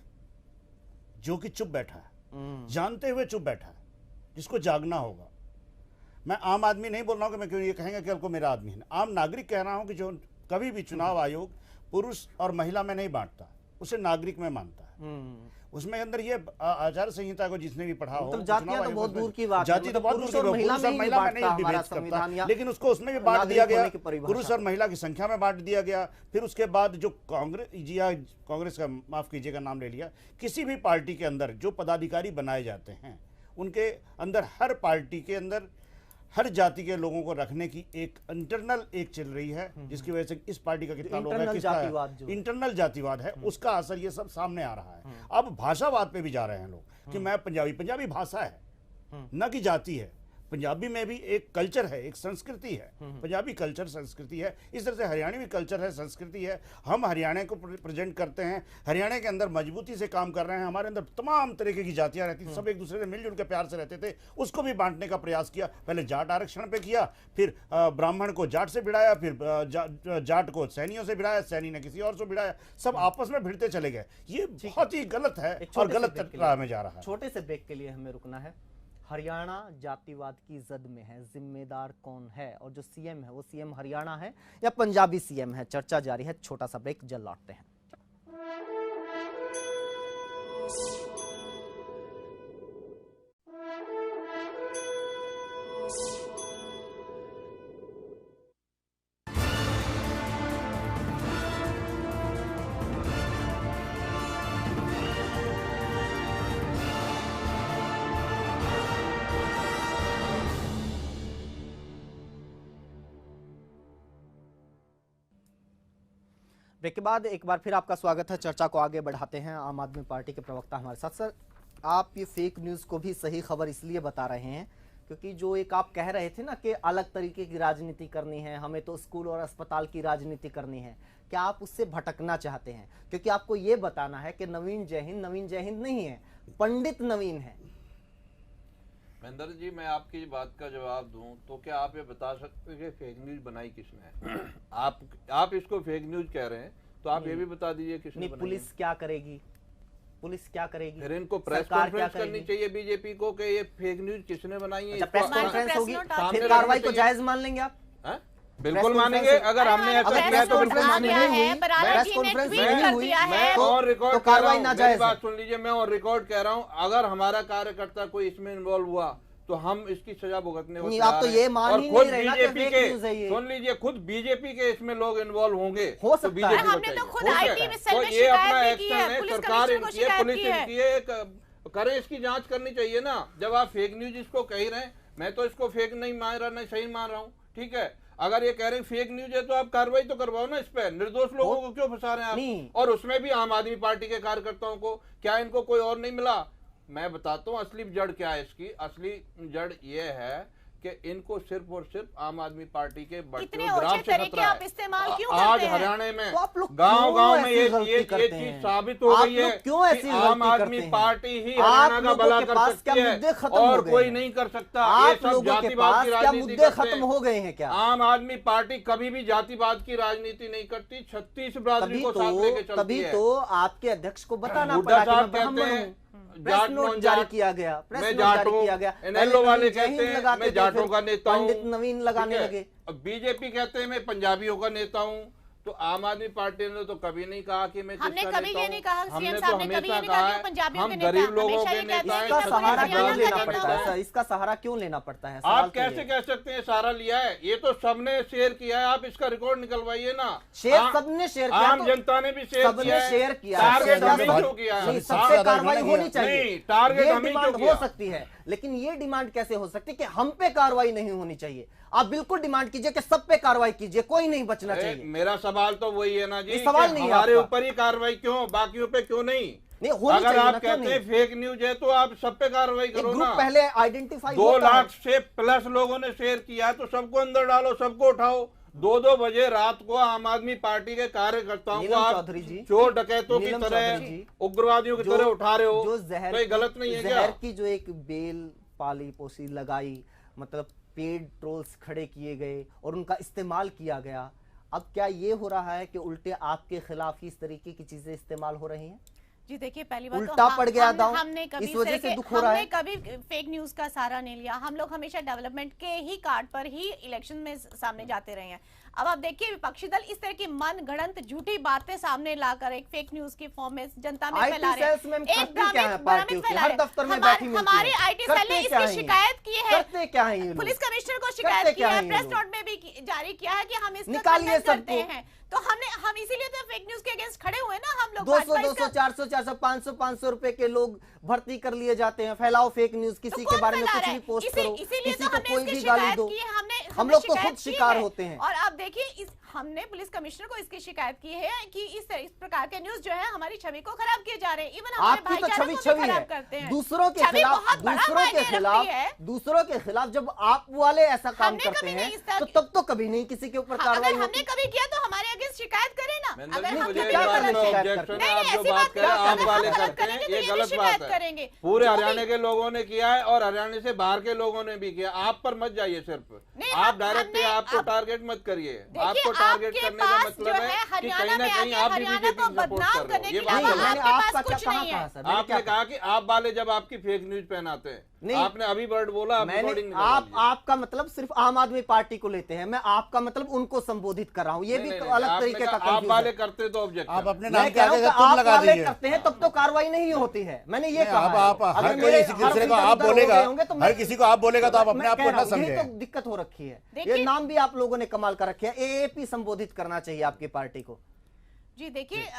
[SPEAKER 5] जो कि चुप बैठा है, जानते हुए चुप बैठा है, जिसको जागना होगा। मैं आम आदमी नहीं बोल रहा हूँ कि मैं क्यों ये कहेंगे कि आपको मेरा आदमी है, आम नागरिक कह रहा हूँ कि जो कभी भी चुनाव आयोग पुरुष और महिला में नहीं बांटता, उसे नागरिक में मानता है। उसमें अंदर ये आचार संहिता को जिसने भी पढ़ा हो,
[SPEAKER 1] मतलब जातियां तो बहुत दूर की बात है,
[SPEAKER 5] जाति तो बहुत दूर
[SPEAKER 1] पुरुष
[SPEAKER 5] की
[SPEAKER 1] और
[SPEAKER 5] बात,
[SPEAKER 1] महिला
[SPEAKER 5] पुरुष और
[SPEAKER 1] में ही
[SPEAKER 5] महिला में
[SPEAKER 1] बांटता
[SPEAKER 5] नहीं विभेद
[SPEAKER 1] हमारा
[SPEAKER 5] करता,
[SPEAKER 1] संविधान या
[SPEAKER 5] लेकिन उसको उसमें भी बांट दिया
[SPEAKER 1] नागरिक
[SPEAKER 5] गया,
[SPEAKER 1] होने की परिभाषा।
[SPEAKER 5] पुरुष और महिला की संख्या में बांट दिया गया। फिर उसके बाद जो कांग्रेस का, माफ कीजिएगा नाम ले लिया, किसी भी पार्टी के अंदर जो पदाधिकारी बनाए जाते हैं, उनके अंदर हर पार्टी के अंदर हर जाति के लोगों को रखने की एक इंटरनल एक चल रही है, जिसकी वजह से इस पार्टी का कितना लोग है, इंटरनल जातिवाद है, उसका असर ये सब सामने आ रहा है। अब भाषावाद पे भी जा रहे हैं लोग कि मैं पंजाबी भाषा है, न कि जाति है। पंजाबी में भी एक कल्चर है, एक संस्कृति है, पंजाबी कल्चर संस्कृति है। इस तरह से हरियाणवी कल्चर है, संस्कृति है। हम हरियाणा को प्रेजेंट करते हैं, हरियाणा के अंदर मजबूती से काम कर रहे हैं। हमारे अंदर तमाम तरीके की जातियां रहती थी, सब एक दूसरे से मिलजुल के प्यार से रहते थे। उसको भी बांटने का प्रयास किया, पहले जाट आरक्षण पे किया, फिर ब्राह्मण को जाट से भिड़ाया, फिर जाट को सैनियों से भिड़ाया, सैनी ने किसी और से भिड़ाया, सब आपस में भिड़ते चले गए। ये बहुत ही गलत है और गलत राह में जा रहा है।
[SPEAKER 1] छोटे से ब्रेक के लिए हमें रुकना है। हरियाणा जातिवाद की जद में है, जिम्मेदार कौन है? और जो सीएम है वो सीएम हरियाणा है या पंजाबी सीएम है? चर्चा जारी है, छोटा सा ब्रेक, जल्द लौटते हैं। ब्रेक के बाद एक बार फिर आपका स्वागत है। चर्चा को आगे बढ़ाते हैं। आम आदमी पार्टी के प्रवक्ता हमारे साथ। सर, आप ये फेक न्यूज़ को भी सही खबर इसलिए बता रहे हैं क्योंकि जो एक आप कह रहे थे ना कि अलग तरीके की राजनीति करनी है, हमें तो स्कूल और अस्पताल की राजनीति करनी है, क्या आप उससे भटकना चाहते हैं? क्योंकि आपको ये बताना है कि नवीन जय हिंद नहीं है, पंडित नवीन है।
[SPEAKER 3] महेंद्र जी, मैं आपकी बात का जवाब दूं तो क्या आप ये बता सकते हैं कि फेक न्यूज बनाई किसने है? आप इसको फेक न्यूज कह रहे हैं तो आप ये भी बता दीजिए किसने बनाई।
[SPEAKER 1] पुलिस क्या करेगी? पुलिस क्या करेगी?
[SPEAKER 3] फिर इनको प्रेस कॉन्फ्रेंस करनी चाहिए बीजेपी को कि ये फेक न्यूज किसने बनाई है।
[SPEAKER 1] प्रेस कॉन्फ्रेंस होगी, फिर कार्रवाई को जायज मान लेंगे आप?
[SPEAKER 3] बिल्कुल मानेंगे। अगर हमने ऐसा किया तो बिल्कुल मानेंगे।
[SPEAKER 1] प्रेस कॉन्फ्रेंस नहीं हुई,
[SPEAKER 3] मैं और रिकॉर्ड
[SPEAKER 1] तो कार्रवाई नाजायज।
[SPEAKER 3] बात सुन लीजिए, मैं और रिकॉर्ड कह रहा हूं, अगर हमारा कार्यकर्ता कोई इसमें इन्वॉल्व हुआ तो हम इसकी सजा भुगतने को
[SPEAKER 1] आप तो ये मान ही नहीं रहे ना कि फेक न्यूज़ है ये।
[SPEAKER 3] सुन लीजिए, खुद बीजेपी के इसमें लोग इन्वॉल्व होंगे,
[SPEAKER 1] हो सकता है।
[SPEAKER 2] हमने तो खुद आईटी में
[SPEAKER 3] तो ये अपना एक्शन है, सरकार इनकी है, पुलिस इनकी है, करें, इसकी जांच करनी चाहिए ना। जब आप फेक न्यूज इसको कह रहे हैं, मैं तो इसको फेक नहीं मान रहा, नहीं सही मान रहा हूँ, ठीक है। अगर ये कह रहे हैं फेक न्यूज है तो आप कार्रवाई तो करवाओ ना इस पे। निर्दोष लोगों को क्यों फंसा रहे हैं आप? और उसमें भी आम आदमी पार्टी के कार्यकर्ताओं को, क्या इनको कोई और नहीं मिला? मैं बताता हूँ असली जड़ क्या है इसकी। असली जड़ ये है कि इनको सिर्फ और सिर्फ आम आदमी पार्टी के
[SPEAKER 2] इतने
[SPEAKER 3] बढ़ते
[SPEAKER 2] ओछे
[SPEAKER 3] ग्राफ से
[SPEAKER 2] तरीके
[SPEAKER 3] खतरा
[SPEAKER 2] आप
[SPEAKER 3] है।
[SPEAKER 2] इस्तेमाल क्यों
[SPEAKER 3] आज
[SPEAKER 2] करते हैं?
[SPEAKER 3] हरियाणा में
[SPEAKER 1] तो आप लोग
[SPEAKER 3] गांव
[SPEAKER 1] क्यों
[SPEAKER 3] गांव में
[SPEAKER 1] ऐसी
[SPEAKER 3] ये
[SPEAKER 1] गलती
[SPEAKER 3] ये
[SPEAKER 1] करते
[SPEAKER 3] चीज
[SPEAKER 1] हैं?
[SPEAKER 3] साबित हो
[SPEAKER 1] आप
[SPEAKER 3] गई है
[SPEAKER 1] लोग क्यों ऐसी
[SPEAKER 3] कि
[SPEAKER 1] गलती
[SPEAKER 3] आम आदमी
[SPEAKER 1] करते हैं?
[SPEAKER 3] पार्टी ही
[SPEAKER 1] आप
[SPEAKER 3] हरियाणा का
[SPEAKER 1] लोगों
[SPEAKER 3] भला
[SPEAKER 1] के
[SPEAKER 3] कर
[SPEAKER 1] पास क्या
[SPEAKER 3] सकती है
[SPEAKER 1] मुद्दे खत्म हो
[SPEAKER 3] और
[SPEAKER 1] गए
[SPEAKER 3] कोई
[SPEAKER 1] हैं?
[SPEAKER 3] नहीं कर सकता। ये
[SPEAKER 1] आप
[SPEAKER 3] सब
[SPEAKER 1] लोगों के
[SPEAKER 3] जातिवाद
[SPEAKER 1] पास
[SPEAKER 3] की
[SPEAKER 1] क्या
[SPEAKER 3] राजनीति
[SPEAKER 1] मुद्दे
[SPEAKER 3] करते
[SPEAKER 1] खत्म
[SPEAKER 3] हैं।
[SPEAKER 1] हो गए हैं क्या?
[SPEAKER 3] आम आदमी पार्टी कभी भी जातिवाद की राजनीति नहीं करती, 36 बिरादरी को साथ लेके चलती
[SPEAKER 1] तभी
[SPEAKER 3] है।
[SPEAKER 1] तो आपके अध्यक्ष को बताना
[SPEAKER 3] बुड्ढा
[SPEAKER 1] पड़ा कि
[SPEAKER 3] साहब
[SPEAKER 1] मैं ब्राह्मण
[SPEAKER 3] कहते
[SPEAKER 1] हूँ।
[SPEAKER 3] हैं
[SPEAKER 1] प्रेस
[SPEAKER 3] जाट
[SPEAKER 1] नोट
[SPEAKER 3] नॉन
[SPEAKER 1] जारी
[SPEAKER 3] जाट,
[SPEAKER 1] किया गया, प्रेस
[SPEAKER 3] मैं
[SPEAKER 1] नोट जारी
[SPEAKER 3] जाट हूँ।
[SPEAKER 1] किया गया।
[SPEAKER 3] इनेलो वाले
[SPEAKER 1] जय हिंद
[SPEAKER 3] कहते हैं
[SPEAKER 1] लगाते
[SPEAKER 3] मैं
[SPEAKER 1] थे,
[SPEAKER 3] जाटों
[SPEAKER 1] फिर
[SPEAKER 3] का नेता हूँ।
[SPEAKER 1] पंडित नवीन लगाने
[SPEAKER 3] ठीक है?
[SPEAKER 1] लगे।
[SPEAKER 3] अब बीजेपी कहते हैं मैं पंजाबियों का नेता हूँ। तो आम आदमी पार्टी ने तो कभी नहीं कहा कि मैं
[SPEAKER 2] हमने
[SPEAKER 3] किसका
[SPEAKER 2] कभी
[SPEAKER 3] नेता
[SPEAKER 2] ये
[SPEAKER 3] हूं।
[SPEAKER 2] नहीं कहा,
[SPEAKER 3] हमने
[SPEAKER 2] सीएम
[SPEAKER 3] तो
[SPEAKER 2] साहब ने कभी ये
[SPEAKER 3] हमेशा
[SPEAKER 2] नहीं कहा कि
[SPEAKER 3] है,
[SPEAKER 2] पंजाबियों
[SPEAKER 3] हम
[SPEAKER 2] के नेता,
[SPEAKER 3] गरीब लोगों
[SPEAKER 2] हमेशा
[SPEAKER 3] के
[SPEAKER 2] ये कहते
[SPEAKER 3] नेता
[SPEAKER 2] हैं
[SPEAKER 3] हैं।
[SPEAKER 1] इसका
[SPEAKER 2] कि
[SPEAKER 1] सहारा क्यों
[SPEAKER 2] हरियाणा
[SPEAKER 1] लेना
[SPEAKER 2] का
[SPEAKER 1] पड़ता
[SPEAKER 2] नेता
[SPEAKER 1] है
[SPEAKER 2] हूं।
[SPEAKER 1] सर? इसका सहारा क्यों लेना पड़ता है? सवाल
[SPEAKER 3] आप
[SPEAKER 1] तो ये
[SPEAKER 3] कैसे
[SPEAKER 1] है।
[SPEAKER 3] कह सकते हैं सारा लिया है? ये तो सबने शेयर किया है, आप इसका रिकॉर्ड निकलवाइए ना।
[SPEAKER 1] शेयर सबने शेयर किया,
[SPEAKER 3] आम
[SPEAKER 1] तो
[SPEAKER 3] जनता ने भी शेयर
[SPEAKER 1] सबने
[SPEAKER 3] किया है।
[SPEAKER 1] शेयर किया।
[SPEAKER 3] टारगेट
[SPEAKER 1] सबसे
[SPEAKER 3] हमें
[SPEAKER 1] ज्यादा-
[SPEAKER 3] क्यों किया है?
[SPEAKER 1] नहीं,
[SPEAKER 5] सबसे
[SPEAKER 1] सबसे
[SPEAKER 5] ज्यादा
[SPEAKER 1] कार्रवाई
[SPEAKER 5] इन्होंने
[SPEAKER 1] होनी
[SPEAKER 5] किया।
[SPEAKER 1] चाहिए।
[SPEAKER 3] नहीं, टारगेट
[SPEAKER 1] ये
[SPEAKER 3] हमें क्यों
[SPEAKER 1] डिमांड
[SPEAKER 3] किया?
[SPEAKER 1] हो सकती है, लेकिन ये डिमांड कैसे हो सकती है कि हम पे कार्रवाई नहीं होनी चाहिए? आप बिल्कुल डिमांड कीजिए कि सब पे कार्रवाई कीजिए, कोई नहीं बचना चाहिए।
[SPEAKER 3] मेरा सवाल तो वही है ना जी,
[SPEAKER 1] ये सवाल
[SPEAKER 3] कि
[SPEAKER 1] नहीं है
[SPEAKER 3] हमारे
[SPEAKER 1] आपका।
[SPEAKER 3] ऊपर ही कार्रवाई क्यों, बाकियों पे क्यों नहीं?
[SPEAKER 1] नहीं होनी
[SPEAKER 3] अगर
[SPEAKER 1] चाहिए
[SPEAKER 3] आप
[SPEAKER 1] ना, क्यों
[SPEAKER 3] कहते हैं
[SPEAKER 1] नहीं?
[SPEAKER 3] फेक न्यूज है तो आप सब पे कार्रवाई
[SPEAKER 1] एक
[SPEAKER 3] करो
[SPEAKER 1] ग्रुप
[SPEAKER 3] ना।
[SPEAKER 1] पहले आइडेंटिफाई
[SPEAKER 3] 2 लाख से प्लस लोगों ने शेयर किया तो सबको अंदर डालो, सबको उठाओ। 2-2 बजे रात को आम आदमी पार्टी के कार्यकर्ताओं को
[SPEAKER 1] नीलम
[SPEAKER 3] आप
[SPEAKER 1] चौधरी जी,
[SPEAKER 3] चोर डकैतों की
[SPEAKER 1] नीलम
[SPEAKER 3] तरह
[SPEAKER 1] चौधरी जी,
[SPEAKER 3] उग्रवादियों की तरह उठा रहे हो,
[SPEAKER 1] जो जहर
[SPEAKER 3] कोई गलत नहीं है क्या?
[SPEAKER 1] जहर की जो एक बेल पाली पोसी लगाई, मतलब पेड ट्रोल्स खड़े किए गए और उनका इस्तेमाल किया गया। अब क्या ये हो रहा है कि उल्टे आपके खिलाफ ही इस तरीके की चीजें इस्तेमाल हो रही हैं?
[SPEAKER 2] जी देखिए, पहली बात
[SPEAKER 1] उल्टा पड़ गया दांव,
[SPEAKER 2] हमने कभी
[SPEAKER 1] इस वजह
[SPEAKER 2] इस तरह
[SPEAKER 1] से
[SPEAKER 2] के-
[SPEAKER 1] दुख हो रहा है।
[SPEAKER 2] हमने कभी फेक न्यूज का सहारा नहीं लिया। हम लोग हमेशा डेवलपमेंट के ही कार्ड पर ही इलेक्शन में सामने जाते रहे हैं। अब आप देखिए, विपक्षी दल इस तरह की मन गढ़ंत झूठी बातें सामने लाकर एक फेक न्यूज की फॉर्म में जनता में
[SPEAKER 1] IT
[SPEAKER 2] फैला रहे
[SPEAKER 1] सेल्स में
[SPEAKER 2] हैं।
[SPEAKER 1] करते क्या है
[SPEAKER 2] भ्रमित
[SPEAKER 1] पार्टियों की?
[SPEAKER 2] फैला
[SPEAKER 1] हर
[SPEAKER 2] रहे हैं।
[SPEAKER 1] दफ्तर में बैठी मिलती
[SPEAKER 2] हमारे
[SPEAKER 1] हैं।
[SPEAKER 2] IT सेल ने
[SPEAKER 1] करते क्या
[SPEAKER 2] इसकी
[SPEAKER 1] हैं ये?
[SPEAKER 2] शिकायत की है,
[SPEAKER 1] करते क्या है ये लोग?
[SPEAKER 2] पुलिस कमिश्नर को
[SPEAKER 1] करते
[SPEAKER 2] शिकायत की
[SPEAKER 1] क्या
[SPEAKER 2] है,
[SPEAKER 1] हैं ये
[SPEAKER 2] प्रेस
[SPEAKER 1] लोग?
[SPEAKER 2] नोट में भी जारी किया है कि हम इसका
[SPEAKER 1] निकालिए
[SPEAKER 2] खंडन करते
[SPEAKER 1] सबको।
[SPEAKER 2] हैं। तो हम इसीलिए तो फेक न्यूज के अगेंस्ट खड़े हुए ना हम लोग।
[SPEAKER 1] 200
[SPEAKER 2] भाजपा
[SPEAKER 1] 200
[SPEAKER 2] इसका-
[SPEAKER 1] 400 500 रुपए के लोग भर्ती कर लिए जाते हैं। फैलाओ फेक न्यूज, किसी
[SPEAKER 2] तो
[SPEAKER 1] के
[SPEAKER 2] कौन
[SPEAKER 1] बारे में
[SPEAKER 2] फैला
[SPEAKER 1] कुछ
[SPEAKER 2] रहा
[SPEAKER 1] भी
[SPEAKER 2] है?
[SPEAKER 1] पोस्ट करो,
[SPEAKER 2] इसीलिए
[SPEAKER 1] किसी
[SPEAKER 2] तो
[SPEAKER 1] को
[SPEAKER 2] हमने
[SPEAKER 1] कोई
[SPEAKER 2] इसकी
[SPEAKER 1] भी गाली
[SPEAKER 2] शिकायत
[SPEAKER 1] दो।
[SPEAKER 2] की है। हमने
[SPEAKER 1] हम लोग तो
[SPEAKER 2] शिकायत
[SPEAKER 1] खुद
[SPEAKER 2] की
[SPEAKER 1] शिकार
[SPEAKER 2] है।
[SPEAKER 1] होते हैं।
[SPEAKER 2] और अब देखिए, हमने पुलिस कमिश्नर को इसकी शिकायत की है कि इस प्रकार के न्यूज जो है हमारी छवि को खराब किए जा रहे हैं। इवन हमारे
[SPEAKER 1] आपकी तो
[SPEAKER 2] भाईचारे
[SPEAKER 1] छवि
[SPEAKER 2] को भी
[SPEAKER 1] छवि
[SPEAKER 2] खराब
[SPEAKER 1] है,
[SPEAKER 2] करते हैं।
[SPEAKER 1] दूसरों के
[SPEAKER 2] छवि
[SPEAKER 1] खिलाफ
[SPEAKER 2] बहुत बड़ा
[SPEAKER 1] दूसरों
[SPEAKER 2] मायने
[SPEAKER 1] के
[SPEAKER 2] रखती
[SPEAKER 1] खिलाफ
[SPEAKER 2] है।
[SPEAKER 1] दूसरों के खिलाफ जब आप वाले ऐसा काम
[SPEAKER 2] हमने
[SPEAKER 1] करते
[SPEAKER 2] कभी
[SPEAKER 1] हैं
[SPEAKER 2] नहीं इस तरह
[SPEAKER 1] तो
[SPEAKER 2] की-
[SPEAKER 1] तब तो कभी नहीं किसी के ऊपर
[SPEAKER 2] अगर
[SPEAKER 1] कार्रवाई
[SPEAKER 2] हमने
[SPEAKER 1] होती।
[SPEAKER 2] कभी किया तो हमारे अगेंस्ट शिकायत करें ना।
[SPEAKER 3] मैंने
[SPEAKER 2] अगर हम
[SPEAKER 3] मुझे
[SPEAKER 2] कभी
[SPEAKER 3] इस
[SPEAKER 1] क्या
[SPEAKER 3] बात
[SPEAKER 1] करने
[SPEAKER 3] में
[SPEAKER 1] शिकायत
[SPEAKER 3] ऑब्जेक्शन
[SPEAKER 1] करते
[SPEAKER 3] है।
[SPEAKER 2] हैं?
[SPEAKER 3] आप जो
[SPEAKER 2] ऐसी
[SPEAKER 3] बात
[SPEAKER 2] बात
[SPEAKER 3] करें
[SPEAKER 2] करें,
[SPEAKER 3] आप
[SPEAKER 2] अगर
[SPEAKER 3] वाले
[SPEAKER 2] हम गलत
[SPEAKER 3] करते हैं,
[SPEAKER 2] करेंगे तो
[SPEAKER 3] ये
[SPEAKER 2] ये भी
[SPEAKER 3] गलत
[SPEAKER 2] शिकायत
[SPEAKER 3] बात है।
[SPEAKER 2] करेंगे।
[SPEAKER 3] पूरे
[SPEAKER 2] जो
[SPEAKER 3] हरियाणा
[SPEAKER 2] भी-
[SPEAKER 3] के लोगों ने किया है और हरियाणा से बाहर के लोगों ने भी किया। आप पर मत जाइए सिर्फ,
[SPEAKER 2] नहीं,
[SPEAKER 3] आप
[SPEAKER 2] हम-
[SPEAKER 3] डायरेक्टली
[SPEAKER 2] हमने-
[SPEAKER 3] आपको
[SPEAKER 2] अब-
[SPEAKER 3] टारगेट मत करिए।
[SPEAKER 2] देखिए,
[SPEAKER 3] आपको टारगेट
[SPEAKER 2] आपके
[SPEAKER 3] करने का
[SPEAKER 2] पास
[SPEAKER 3] मतलब
[SPEAKER 2] जो
[SPEAKER 3] है
[SPEAKER 2] है
[SPEAKER 3] कि
[SPEAKER 2] हरियाणा
[SPEAKER 3] कहीं ना
[SPEAKER 2] में
[SPEAKER 3] कहीं
[SPEAKER 2] आके
[SPEAKER 3] आप भी
[SPEAKER 2] हरियाणा
[SPEAKER 3] बीजेपी
[SPEAKER 2] को
[SPEAKER 3] की सपोर्ट
[SPEAKER 2] बदनाम
[SPEAKER 3] कर रहे
[SPEAKER 2] करने
[SPEAKER 3] हो।
[SPEAKER 2] के
[SPEAKER 3] ये
[SPEAKER 2] अलावा
[SPEAKER 3] बात
[SPEAKER 1] नहीं,
[SPEAKER 3] गलत
[SPEAKER 1] मैंने
[SPEAKER 3] है।
[SPEAKER 2] आपके
[SPEAKER 1] आपका
[SPEAKER 2] पास
[SPEAKER 1] क्या
[SPEAKER 2] कुछ
[SPEAKER 1] कहा
[SPEAKER 2] नहीं है।
[SPEAKER 1] कहा सर? मैंने
[SPEAKER 3] आपने
[SPEAKER 1] क्या
[SPEAKER 3] कहा कि आप वाले जब आपकी फेक न्यूज पहनाते हैं,
[SPEAKER 1] नहीं,
[SPEAKER 3] आपने अभी वर्ड बोला, आप
[SPEAKER 1] मैंने
[SPEAKER 3] रिकॉर्डिंग निकाल लीजिए।
[SPEAKER 1] आपका मतलब सिर्फ आम आदमी पार्टी को लेते हैं, मैं आपका मतलब उनको संबोधित कर रहा हूँ। ये भी
[SPEAKER 3] नहीं,
[SPEAKER 1] अलग
[SPEAKER 3] आपने
[SPEAKER 1] तरीके का
[SPEAKER 3] कहा आप वाले
[SPEAKER 1] कंफ्यूजन।
[SPEAKER 3] करते तो ऑब्जेक्ट
[SPEAKER 5] आप अपने
[SPEAKER 1] मैं
[SPEAKER 5] नाम के
[SPEAKER 1] कह रहा
[SPEAKER 5] आगे
[SPEAKER 1] हूं कि
[SPEAKER 5] तुम
[SPEAKER 1] आप
[SPEAKER 5] लगा
[SPEAKER 1] वाले
[SPEAKER 5] दीजिए।
[SPEAKER 1] करते हैं तब तो कार्रवाई नहीं होती है। मैंने ये
[SPEAKER 5] नहीं,
[SPEAKER 1] कहा
[SPEAKER 5] आप
[SPEAKER 1] है।
[SPEAKER 5] हर
[SPEAKER 1] अगर
[SPEAKER 5] कोई
[SPEAKER 1] मेरे
[SPEAKER 5] इसी दूसरे को
[SPEAKER 1] हर
[SPEAKER 5] आप
[SPEAKER 1] इधर
[SPEAKER 5] बोलेगा,
[SPEAKER 1] हो गए होंगे तो
[SPEAKER 5] हर
[SPEAKER 1] मैं-
[SPEAKER 5] किसी को आप बोलेगा तो आप अपने
[SPEAKER 1] मैं
[SPEAKER 5] आप
[SPEAKER 1] कह
[SPEAKER 5] को
[SPEAKER 1] रहा
[SPEAKER 5] ना
[SPEAKER 1] हूं, यही
[SPEAKER 5] समझे।
[SPEAKER 1] तो दिक्कत हो रखी है। ये
[SPEAKER 2] देखिए-
[SPEAKER 1] नाम भी आप लोगों ने कमाल का रखे है। एएपी संबोधित करना चाहिए आपकी पार्टी को।
[SPEAKER 2] जी देखिए,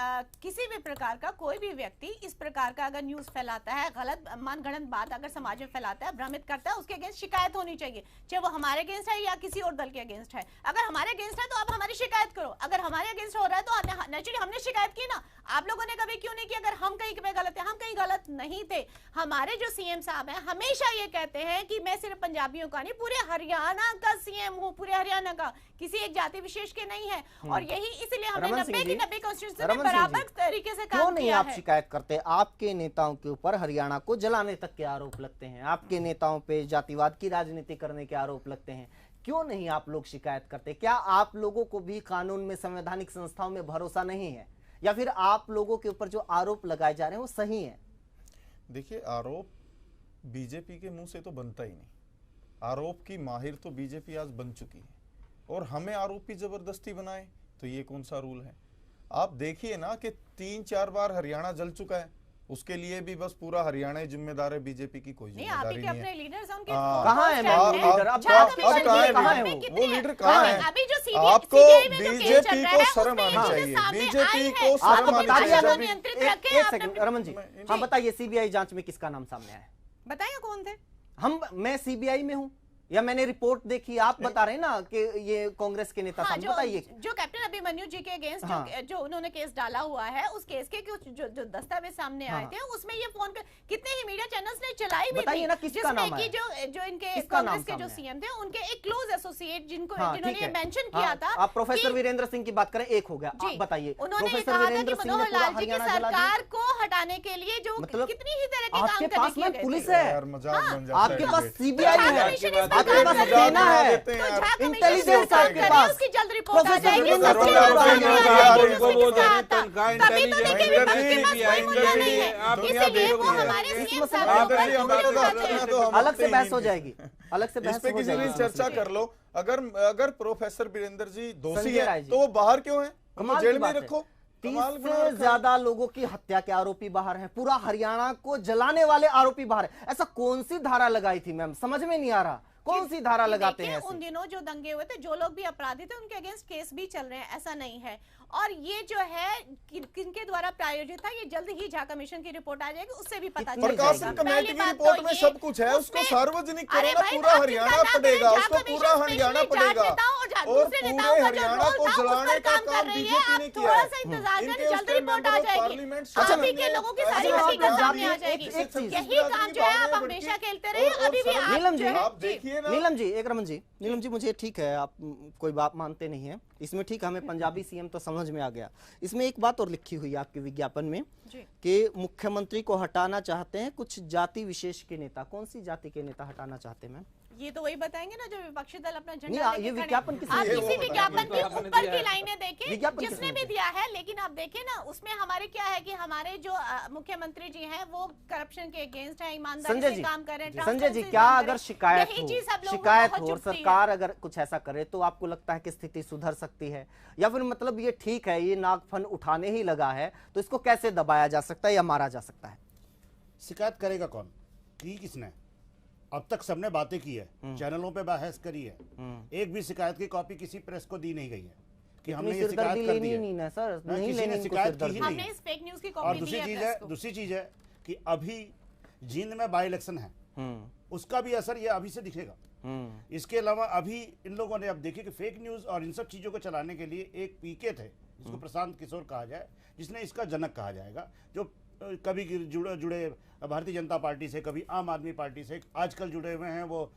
[SPEAKER 2] किसी भी प्रकार का कोई भी व्यक्ति इस प्रकार का अगर न्यूज फैलाता है, गलत मनगढ़ंत बात अगर समाज में फैलाता है, भ्रमित करता है, उसके अगेंस्ट शिकायत होनी चाहिए, चाहे वो हमारे अगेंस्ट है या किसी और दल के अगेंस्ट है। अगर हमारे अगेंस्ट है तो आप हमारी शिकायत करो। अगर हमारे अगेंस्ट हो रहा है तो नेचुरली हमने शिकायत की ना। आप लोगों ने कभी क्यों नहीं की? अगर हम कहीं पे गलत है, हम कहीं गलत नहीं थे। हमारे जो सीएम साहब हैं हमेशा ये कहते हैं कि मैं सिर्फ पंजाबियों का नहीं, पूरे हरियाणा का सीएम हूँ, पूरे हरियाणा का, किसी एक जाति विशेष के नहीं है। और यही इसलिए हमने
[SPEAKER 1] रमन सिंह
[SPEAKER 2] 90 की
[SPEAKER 1] जी,
[SPEAKER 2] 90 कॉन्स्टिट्यूशन में
[SPEAKER 1] रमन सिंह
[SPEAKER 2] बराबर
[SPEAKER 1] जी,
[SPEAKER 2] तरीके से
[SPEAKER 1] क्यों
[SPEAKER 2] काम
[SPEAKER 1] नहीं
[SPEAKER 2] किया
[SPEAKER 1] आप
[SPEAKER 2] है।
[SPEAKER 1] शिकायत करते? आपके नेताओं के ऊपर हरियाणा को जलाने तक के आरोप लगते हैं, आपके नेताओं पे जातिवाद की राजनीति करने के आरोप लगते हैं। क्यों नहीं आप लोग शिकायत करते? क्या आप लोगों को भी कानून में, संवैधानिक संस्थाओं में भरोसा नहीं है, या फिर आप लोगों के ऊपर जो आरोप लगाए जा रहे हैं वो सही है?
[SPEAKER 4] देखिए, आरोप बीजेपी के मुंह से तो बनता ही नहीं। आरोप की माहिर तो बीजेपी आज बन चुकी है, और हमें आरोपी जबरदस्ती बनाए तो ये कौन सा रूल है? आप देखिए ना कि 3-4 बार हरियाणा जल चुका है, उसके लिए भी बस पूरा हरियाणा ही जिम्मेदार है, बीजेपी की कोई
[SPEAKER 2] नहीं, आप ही
[SPEAKER 4] जिम्मेदारी
[SPEAKER 2] के
[SPEAKER 4] नहीं
[SPEAKER 2] अपने
[SPEAKER 4] है।
[SPEAKER 2] लीडर्स उनके
[SPEAKER 1] कहाँ है
[SPEAKER 2] stand
[SPEAKER 1] वो
[SPEAKER 2] हैं।
[SPEAKER 1] लीडर? अब
[SPEAKER 2] झारखंड
[SPEAKER 1] अब
[SPEAKER 2] में
[SPEAKER 1] कहाँ है
[SPEAKER 2] CBI
[SPEAKER 1] कहाँ है
[SPEAKER 2] में
[SPEAKER 1] वो?
[SPEAKER 2] कितने
[SPEAKER 4] वो
[SPEAKER 2] हैं?
[SPEAKER 4] लीडर कहाँ है?
[SPEAKER 2] अभी जो
[SPEAKER 4] आपको
[SPEAKER 2] CBI में जो केस चल
[SPEAKER 4] बीजेपी
[SPEAKER 2] रहा
[SPEAKER 4] को
[SPEAKER 2] है,
[SPEAKER 4] शर्म
[SPEAKER 2] उसमें
[SPEAKER 4] आनी
[SPEAKER 2] ये
[SPEAKER 4] चाहिए।
[SPEAKER 2] चीजें सामने
[SPEAKER 4] बीजेपी
[SPEAKER 2] आई
[SPEAKER 4] को
[SPEAKER 2] हैं।
[SPEAKER 1] आप
[SPEAKER 4] शर्म
[SPEAKER 1] तो
[SPEAKER 4] आनी
[SPEAKER 1] बताइए
[SPEAKER 2] भाषा को
[SPEAKER 1] अगर
[SPEAKER 4] चाहिए।
[SPEAKER 2] नियंत्रित
[SPEAKER 1] एक
[SPEAKER 2] रखें, आपने-
[SPEAKER 1] सेकंड रमन जी,
[SPEAKER 4] जी।
[SPEAKER 1] हाँ बताइए, सीबीआई जांच में किसका नाम सामने आया है?
[SPEAKER 2] बताइए कौन थे?
[SPEAKER 1] मैं सीबीआई में हूं, या मैंने रिपोर्ट देखी, आप बता रहे हैं ना कि ये कांग्रेस के नेता
[SPEAKER 2] हाँ,
[SPEAKER 1] था, बताइए।
[SPEAKER 2] जो कैप्टन अभिमन्यु जी के अगेंस्ट
[SPEAKER 1] हाँ।
[SPEAKER 2] जो उन्होंने केस डाला हुआ है, उस केस के कुछ जो दस्तावेज सामने आए थे, उसमें ये फोन कर कितने ही मीडिया चैनल्स ने चलाई भी
[SPEAKER 1] बताइए
[SPEAKER 2] थी,
[SPEAKER 1] ना किसका नाम
[SPEAKER 2] जिसमें
[SPEAKER 1] है?
[SPEAKER 2] कि जो इनके
[SPEAKER 1] किसका नाम
[SPEAKER 2] कांग्रेस के जो
[SPEAKER 1] सामने
[SPEAKER 2] सीएम थे, उनके एक क्लोज एसोसिएट
[SPEAKER 1] हाँ,
[SPEAKER 2] जिन्होंने
[SPEAKER 1] ठीक
[SPEAKER 2] ये
[SPEAKER 1] है।
[SPEAKER 2] मेंशन
[SPEAKER 1] हाँ,
[SPEAKER 2] किया था।
[SPEAKER 1] आप प्रोफेसर वीरेंद्र सिंह की बात करें, एक हो गया, आप बताइए।
[SPEAKER 2] उन्होंने ये
[SPEAKER 1] प्रोफेसर
[SPEAKER 2] कहा था
[SPEAKER 1] वीरेंद्र
[SPEAKER 2] कि
[SPEAKER 1] सिंह ने
[SPEAKER 2] मनोहर
[SPEAKER 1] पूरा
[SPEAKER 2] लाल जी की
[SPEAKER 1] हरियाणा जला दिया।
[SPEAKER 2] सरकार को हटाने के लिए जो
[SPEAKER 1] मतलब
[SPEAKER 2] कितनी ही तरह के
[SPEAKER 1] आपके
[SPEAKER 2] काम
[SPEAKER 1] पास
[SPEAKER 2] करने
[SPEAKER 1] में
[SPEAKER 2] किए
[SPEAKER 1] पुलिस
[SPEAKER 2] गए थे।
[SPEAKER 1] है,
[SPEAKER 4] यार मजाक बन जाता है
[SPEAKER 1] आपके पास
[SPEAKER 4] डिबेट।
[SPEAKER 1] सीबीआई
[SPEAKER 2] तो
[SPEAKER 1] है,
[SPEAKER 2] झारखंड मिशन इसमें
[SPEAKER 1] आपके
[SPEAKER 2] काम
[SPEAKER 1] पास
[SPEAKER 2] कर रही
[SPEAKER 1] सेना
[SPEAKER 2] है।
[SPEAKER 1] है,
[SPEAKER 2] तो झारखंड मिशन
[SPEAKER 1] इंटेलिजेंस
[SPEAKER 2] इसमें काम
[SPEAKER 1] आपके
[SPEAKER 2] कर रही है,
[SPEAKER 1] पास।
[SPEAKER 2] उसकी जल्द रिपोर्ट आ
[SPEAKER 1] प्रोफेसर
[SPEAKER 2] जाएगी,
[SPEAKER 1] वीरेंद्र
[SPEAKER 2] सबसे
[SPEAKER 1] सिंह
[SPEAKER 2] जल्द
[SPEAKER 1] को
[SPEAKER 2] बाहर
[SPEAKER 1] बोलिए,
[SPEAKER 2] आ जाएगी,
[SPEAKER 3] उनको
[SPEAKER 2] उसमें
[SPEAKER 3] वो
[SPEAKER 2] क्या
[SPEAKER 3] देने
[SPEAKER 2] था।
[SPEAKER 3] तनख्वाह
[SPEAKER 2] तभी तो देखिए
[SPEAKER 3] इंटेलिजेंस
[SPEAKER 2] विपक्ष के पास कोई मुद्दा नहीं है,
[SPEAKER 3] आप
[SPEAKER 2] इसीलिए वो
[SPEAKER 3] देखिए,
[SPEAKER 2] हमारे
[SPEAKER 1] इस
[SPEAKER 2] सीएम
[SPEAKER 1] मसले
[SPEAKER 2] साहब
[SPEAKER 1] पर
[SPEAKER 2] के ऊपर
[SPEAKER 4] हमारे तो
[SPEAKER 2] उठाते हैं।
[SPEAKER 4] तो हम
[SPEAKER 1] अलग से
[SPEAKER 4] अपने
[SPEAKER 1] बहस
[SPEAKER 4] ही
[SPEAKER 1] हो
[SPEAKER 4] नहीं।
[SPEAKER 1] जाएगी, अलग से
[SPEAKER 4] इस
[SPEAKER 1] बहस
[SPEAKER 4] पे
[SPEAKER 1] हो
[SPEAKER 4] किसी दिन
[SPEAKER 1] जाएगी।
[SPEAKER 4] चर्चा कर लो। अगर प्रोफेसर वीरेंद्र जी दोषी
[SPEAKER 1] संजय राय
[SPEAKER 4] है
[SPEAKER 1] जी।
[SPEAKER 4] तो वो बाहर क्यों है?
[SPEAKER 1] कमाल
[SPEAKER 4] उनको
[SPEAKER 1] की
[SPEAKER 4] जेल में
[SPEAKER 1] बात है।
[SPEAKER 4] रखो।
[SPEAKER 1] 30
[SPEAKER 4] कमाल बना
[SPEAKER 1] से
[SPEAKER 4] रखा है।
[SPEAKER 1] ज्यादा लोगों की हत्या के आरोपी बाहर हैं, पूरा हरियाणा को जलाने वाले आरोपी बाहर है। ऐसा कौन सी धारा लगाई थी मैम, समझ में नहीं आ रहा, कौन सी धारा लगाते हैं
[SPEAKER 2] देखिए, उन
[SPEAKER 1] ऐसी?
[SPEAKER 2] दिनों जो दंगे हुए थे, जो लोग भी अपराधी थे, उनके अगेंस्ट केस भी चल रहे हैं, ऐसा नहीं है। और ये जो है किनके द्वारा प्रायोजित था, ये जल्द ही झा कमीशन की रिपोर्ट आ जाएगी, उससे भी पता चल
[SPEAKER 4] प्रकाशन
[SPEAKER 2] जाएगा।
[SPEAKER 4] कमेटी
[SPEAKER 2] पहली
[SPEAKER 4] की
[SPEAKER 2] बात
[SPEAKER 4] रिपोर्ट
[SPEAKER 2] तो
[SPEAKER 4] में
[SPEAKER 2] ये,
[SPEAKER 4] सब कुछ है, उसको
[SPEAKER 2] उसमें-
[SPEAKER 4] सार्वजनिक
[SPEAKER 2] अरे
[SPEAKER 4] करो ना,
[SPEAKER 2] भाई,
[SPEAKER 4] पूरा
[SPEAKER 2] आप
[SPEAKER 4] हरियाणा
[SPEAKER 2] चिंता ना
[SPEAKER 4] पड़ेगा,
[SPEAKER 2] करें,
[SPEAKER 4] उसको
[SPEAKER 2] झा
[SPEAKER 4] पूरा
[SPEAKER 2] कमीशन
[SPEAKER 4] हरियाणा
[SPEAKER 2] स्पेशली
[SPEAKER 4] पड़ेगा।
[SPEAKER 2] झा नेताओं और
[SPEAKER 4] और
[SPEAKER 2] दूसरे
[SPEAKER 4] पूरे
[SPEAKER 2] नेताओं का जो
[SPEAKER 4] हरियाणा
[SPEAKER 2] रोल
[SPEAKER 4] को
[SPEAKER 2] था, उस पर
[SPEAKER 4] जलाने का
[SPEAKER 2] काम कर
[SPEAKER 4] काम
[SPEAKER 2] रही है।
[SPEAKER 4] बीजेपी
[SPEAKER 2] आप
[SPEAKER 4] ने किया
[SPEAKER 2] थोड़ा
[SPEAKER 4] है।
[SPEAKER 2] सा इंतजार
[SPEAKER 4] इनके
[SPEAKER 2] करें, जल्द
[SPEAKER 4] उसके
[SPEAKER 2] रिपोर्ट
[SPEAKER 4] मेंबर
[SPEAKER 2] आ
[SPEAKER 4] ऑफ
[SPEAKER 2] जाएगी।
[SPEAKER 4] पार्लियामेंट
[SPEAKER 2] आप
[SPEAKER 4] शामिल
[SPEAKER 2] ही के
[SPEAKER 4] हैं।
[SPEAKER 2] लोगों की
[SPEAKER 4] ऐसे
[SPEAKER 2] सारी
[SPEAKER 4] बात
[SPEAKER 2] हकीकत
[SPEAKER 4] आप
[SPEAKER 2] सामने
[SPEAKER 4] ये
[SPEAKER 2] आ जाएगी।
[SPEAKER 1] एक चीज।
[SPEAKER 2] यही काम जो है आप हमेशा खेलते रहे, अभी भी आप
[SPEAKER 1] नीलम जी,
[SPEAKER 2] जो है-
[SPEAKER 4] आप देखिए ना।
[SPEAKER 1] नीलम जी, एक रमन जी, नीलम जी, मुझे ठीक है, आप कोई बात मानते नहीं है इसमें, ठीक है, हमें पंजाबी सीएम तो समझ में आ गया। इसमें एक बात और लिखी हुई है आपके विज्ञापन में
[SPEAKER 2] जी।
[SPEAKER 1] कि मुख्यमंत्री को हटाना चाहते हैं कुछ जाति विशेष के नेता। कौन सी जाति के नेता हटाना चाहते हैं मैम?
[SPEAKER 2] ये तो वही बताएंगे ना, जो विपक्षी दल अपना
[SPEAKER 1] नहीं,
[SPEAKER 2] झंडा लेके
[SPEAKER 1] ये
[SPEAKER 2] खड़े
[SPEAKER 1] विज्ञापन
[SPEAKER 2] हैं।
[SPEAKER 1] किसने
[SPEAKER 2] आप
[SPEAKER 1] दिया?
[SPEAKER 2] किसी
[SPEAKER 1] वो
[SPEAKER 2] विज्ञापन
[SPEAKER 3] बताएंगे।
[SPEAKER 2] के
[SPEAKER 3] तो आपने
[SPEAKER 2] ऊपर
[SPEAKER 3] दिया
[SPEAKER 2] की
[SPEAKER 3] है।
[SPEAKER 2] लाइनें देखें,
[SPEAKER 1] विज्ञापन
[SPEAKER 2] जिसने
[SPEAKER 1] किसने
[SPEAKER 2] भी
[SPEAKER 1] दिया?
[SPEAKER 2] दिया है, लेकिन आप देखें ना, उसमें हमारे क्या है कि हमारे जो मुख्यमंत्री जी हैं, वो करप्शन के अगेंस्ट है, ईमानदारी
[SPEAKER 1] संजय
[SPEAKER 2] से
[SPEAKER 1] जी,
[SPEAKER 2] काम कर रहे हैं,
[SPEAKER 1] संजय जी,
[SPEAKER 2] ट्रांसपेरेंसी
[SPEAKER 1] क्या
[SPEAKER 2] से काम कर
[SPEAKER 1] अगर
[SPEAKER 2] रहे हैं।
[SPEAKER 1] शिकायत
[SPEAKER 2] यही
[SPEAKER 1] हो,
[SPEAKER 2] चीज सब लोगों को
[SPEAKER 1] शिकायत
[SPEAKER 2] बहुत
[SPEAKER 1] हो और
[SPEAKER 2] चुभती है।
[SPEAKER 1] सरकार अगर कुछ ऐसा करे तो आपको लगता है कि स्थिति सुधर सकती है, या फिर मतलब ये ठीक है, ये नागफन उठाने ही लगा है तो इसको कैसे दबाया जा सकता है या मारा जा सकता है?
[SPEAKER 5] शिकायत करेगा कौन? की किसने? अब तक सबने बातें की है, चैनलों पे बहस करी है, एक भी शिकायत की कॉपी किसी प्रेस को दी नहीं गई है कि हमने ये
[SPEAKER 1] सिरदर्दी
[SPEAKER 5] शिकायत कर दी
[SPEAKER 1] लेनी
[SPEAKER 5] है।
[SPEAKER 1] नहीं ना सर,
[SPEAKER 5] ना,
[SPEAKER 1] नहीं
[SPEAKER 5] किसी
[SPEAKER 1] लेनी
[SPEAKER 5] ने
[SPEAKER 1] इनको
[SPEAKER 5] शिकायत की
[SPEAKER 1] सिरदर्दी।
[SPEAKER 5] ही नहीं।
[SPEAKER 2] हमने इस फेक न्यूज की
[SPEAKER 5] और
[SPEAKER 2] कॉपी दी है प्रेस को।
[SPEAKER 5] दूसरी चीज है कि अभी जींद में बाई इलेक्शन है, उसका भी असर ये अभी से दिखेगा। इसके अलावा अभी इन लोगों ने, अब देखिए कि फेक न्यूज और इन सब चीजों को चलाने के लिए एक पीके थे, जिसको प्रशांत किशोर कहा जाए, जिसने इसका जनक कहा जाएगा, जो कभी जुड़े भारतीय जनता पार्टी से, कभी आम आदमी पार्टी से, आजकल जुड़े हुए हैं वो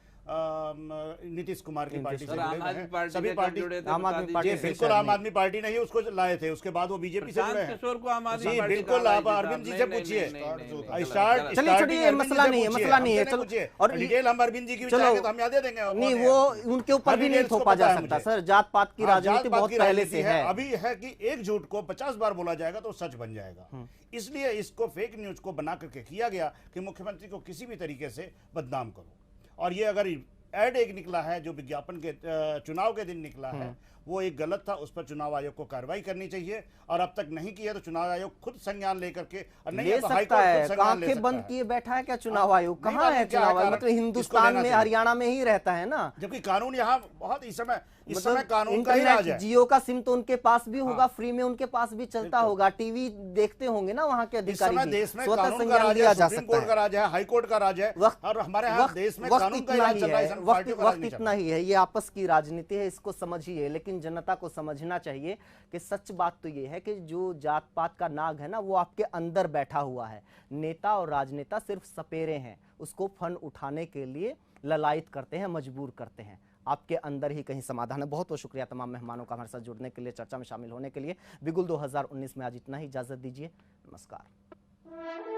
[SPEAKER 5] नीतीश कुमार की पार्टी से
[SPEAKER 3] सर,
[SPEAKER 5] जुड़े
[SPEAKER 3] आम
[SPEAKER 5] हुए
[SPEAKER 3] आदमी
[SPEAKER 5] हैं।
[SPEAKER 3] पार्टी
[SPEAKER 5] सभी
[SPEAKER 3] से कब
[SPEAKER 5] पार्टी
[SPEAKER 3] जुड़े थे,
[SPEAKER 1] आम
[SPEAKER 3] बता
[SPEAKER 1] आदमी
[SPEAKER 3] दीजिए।
[SPEAKER 1] पार्टी
[SPEAKER 5] जी
[SPEAKER 1] से
[SPEAKER 5] बिल्कुल
[SPEAKER 1] शायद
[SPEAKER 5] आम
[SPEAKER 1] नहीं।
[SPEAKER 5] आदमी पार्टी नहीं, उसको लाए थे, उसके बाद वो बीजेपी से जुड़े
[SPEAKER 3] प्रशांत
[SPEAKER 5] हैं।
[SPEAKER 3] किशोर को आम आदमी
[SPEAKER 5] जी
[SPEAKER 3] पार्टी
[SPEAKER 5] बिल्कुल,
[SPEAKER 3] का
[SPEAKER 5] आप
[SPEAKER 3] लाइसेंस
[SPEAKER 5] अरविंद जी
[SPEAKER 3] नहीं,
[SPEAKER 5] से
[SPEAKER 3] नहीं,
[SPEAKER 5] पूछिए।
[SPEAKER 3] नहीं, नहीं, नहीं,
[SPEAKER 5] आई
[SPEAKER 3] गलत,
[SPEAKER 5] स्टार्ट
[SPEAKER 3] गलत।
[SPEAKER 1] चलिए,
[SPEAKER 5] स्टार्टिंग
[SPEAKER 1] छोड़िए,
[SPEAKER 5] अरविंद जी
[SPEAKER 1] मसला
[SPEAKER 5] से
[SPEAKER 1] नहीं है,
[SPEAKER 5] पूछिए,
[SPEAKER 1] मसला नहीं है,
[SPEAKER 5] हमसे
[SPEAKER 1] चलो,
[SPEAKER 5] पूछिए।
[SPEAKER 1] और
[SPEAKER 5] डिटेल हम अरविंद जी की भी
[SPEAKER 1] चलो,
[SPEAKER 5] चाहेंगे तो हम याद दे देंगे।
[SPEAKER 1] नहीं,
[SPEAKER 5] कौन
[SPEAKER 1] वो
[SPEAKER 5] है?
[SPEAKER 1] उनके ऊपर
[SPEAKER 5] हर
[SPEAKER 1] भी नहीं
[SPEAKER 5] डिटेल्स को
[SPEAKER 1] थोपा जा
[SPEAKER 5] पता है
[SPEAKER 1] सकता
[SPEAKER 5] मुझे।
[SPEAKER 1] सर, जात पात की
[SPEAKER 5] हाँ,
[SPEAKER 1] राजनीति
[SPEAKER 5] जात-पात
[SPEAKER 1] बहुत
[SPEAKER 5] की
[SPEAKER 1] पहले
[SPEAKER 5] राजनीति
[SPEAKER 1] से है।
[SPEAKER 5] अभी है कि एक झूठ को 50 बार बोला जाएगा तो सच बन जाएगा। इसलिए इसको फेक न्यूज को बना करके किया गया कि मुख्यमंत्री को किसी भी तरीके से बदनाम करो। और ये अगर एड एक निकला है जो विज्ञापन के चुनाव के दिन निकला है, वो एक गलत था, उस पर चुनाव आयोग को कार्रवाई करनी चाहिए, और अब तक नहीं किया तो चुनाव आयोग खुद संज्ञान लेकर के, और नहीं
[SPEAKER 1] ले
[SPEAKER 5] है तो
[SPEAKER 1] सकता
[SPEAKER 5] हाईकोर्ट
[SPEAKER 1] है,
[SPEAKER 5] खुद संज्ञान ले
[SPEAKER 1] आंखें
[SPEAKER 5] सकता
[SPEAKER 1] बंद
[SPEAKER 5] है।
[SPEAKER 1] किए बैठा है क्या चुनाव आयोग?
[SPEAKER 5] नहीं
[SPEAKER 1] कहाँ है
[SPEAKER 5] मालूम क्या है
[SPEAKER 1] चुनाव आयोग?
[SPEAKER 5] कारण,
[SPEAKER 1] मतलब
[SPEAKER 5] किसको
[SPEAKER 1] हिंदुस्तान
[SPEAKER 5] लेना
[SPEAKER 1] में,
[SPEAKER 5] चाहिए?
[SPEAKER 1] हरियाणा में ही रहता है ना,
[SPEAKER 5] जबकि कानून यहाँ बहुत इस समय
[SPEAKER 1] मतलब
[SPEAKER 5] कानून का ही राज
[SPEAKER 1] इंटरनेट,
[SPEAKER 5] है।
[SPEAKER 1] जियो का सिम तो उनके पास भी होगा,
[SPEAKER 5] हाँ।
[SPEAKER 1] फ्री में उनके पास भी चलता
[SPEAKER 5] बिल्कुल।
[SPEAKER 1] होगा, टीवी देखते होंगे ना वहाँ के
[SPEAKER 5] इस
[SPEAKER 1] अधिकारी
[SPEAKER 5] समय
[SPEAKER 1] भी।
[SPEAKER 5] देश में
[SPEAKER 1] स्वतः
[SPEAKER 5] कानून का
[SPEAKER 1] संज्ञान
[SPEAKER 5] राज
[SPEAKER 1] लिया
[SPEAKER 5] है,
[SPEAKER 1] जा
[SPEAKER 5] सुप्रीम
[SPEAKER 1] सकता
[SPEAKER 5] कोर्ट का
[SPEAKER 1] है।
[SPEAKER 5] राज है, हाई कोर्ट का राज है, और हमारे यहाँ देश में कानून का ही राज चल रहा है, इसमें पार्टियों का राज नहीं चल
[SPEAKER 1] इतना
[SPEAKER 5] रहा।
[SPEAKER 1] ही है, ये आपस की राजनीति है, इसको समझिए, लेकिन जनता को समझना चाहिए कि सच बात तो ये है कि जो जात पात का नाग है ना, वो आपके अंदर बैठा हुआ है। नेता और राजनेता सिर्फ सपेरे हैं, उसको फन उठाने के लिए ललायत करते हैं, मजबूर करते हैं। आपके अंदर ही कहीं समाधान है। बहुत बहुत शुक्रिया तमाम मेहमानों का हमारे साथ जुड़ने के लिए, चर्चा में शामिल होने के लिए। बिगुल 2019 में आज इतना ही, इजाजत दीजिए, नमस्कार।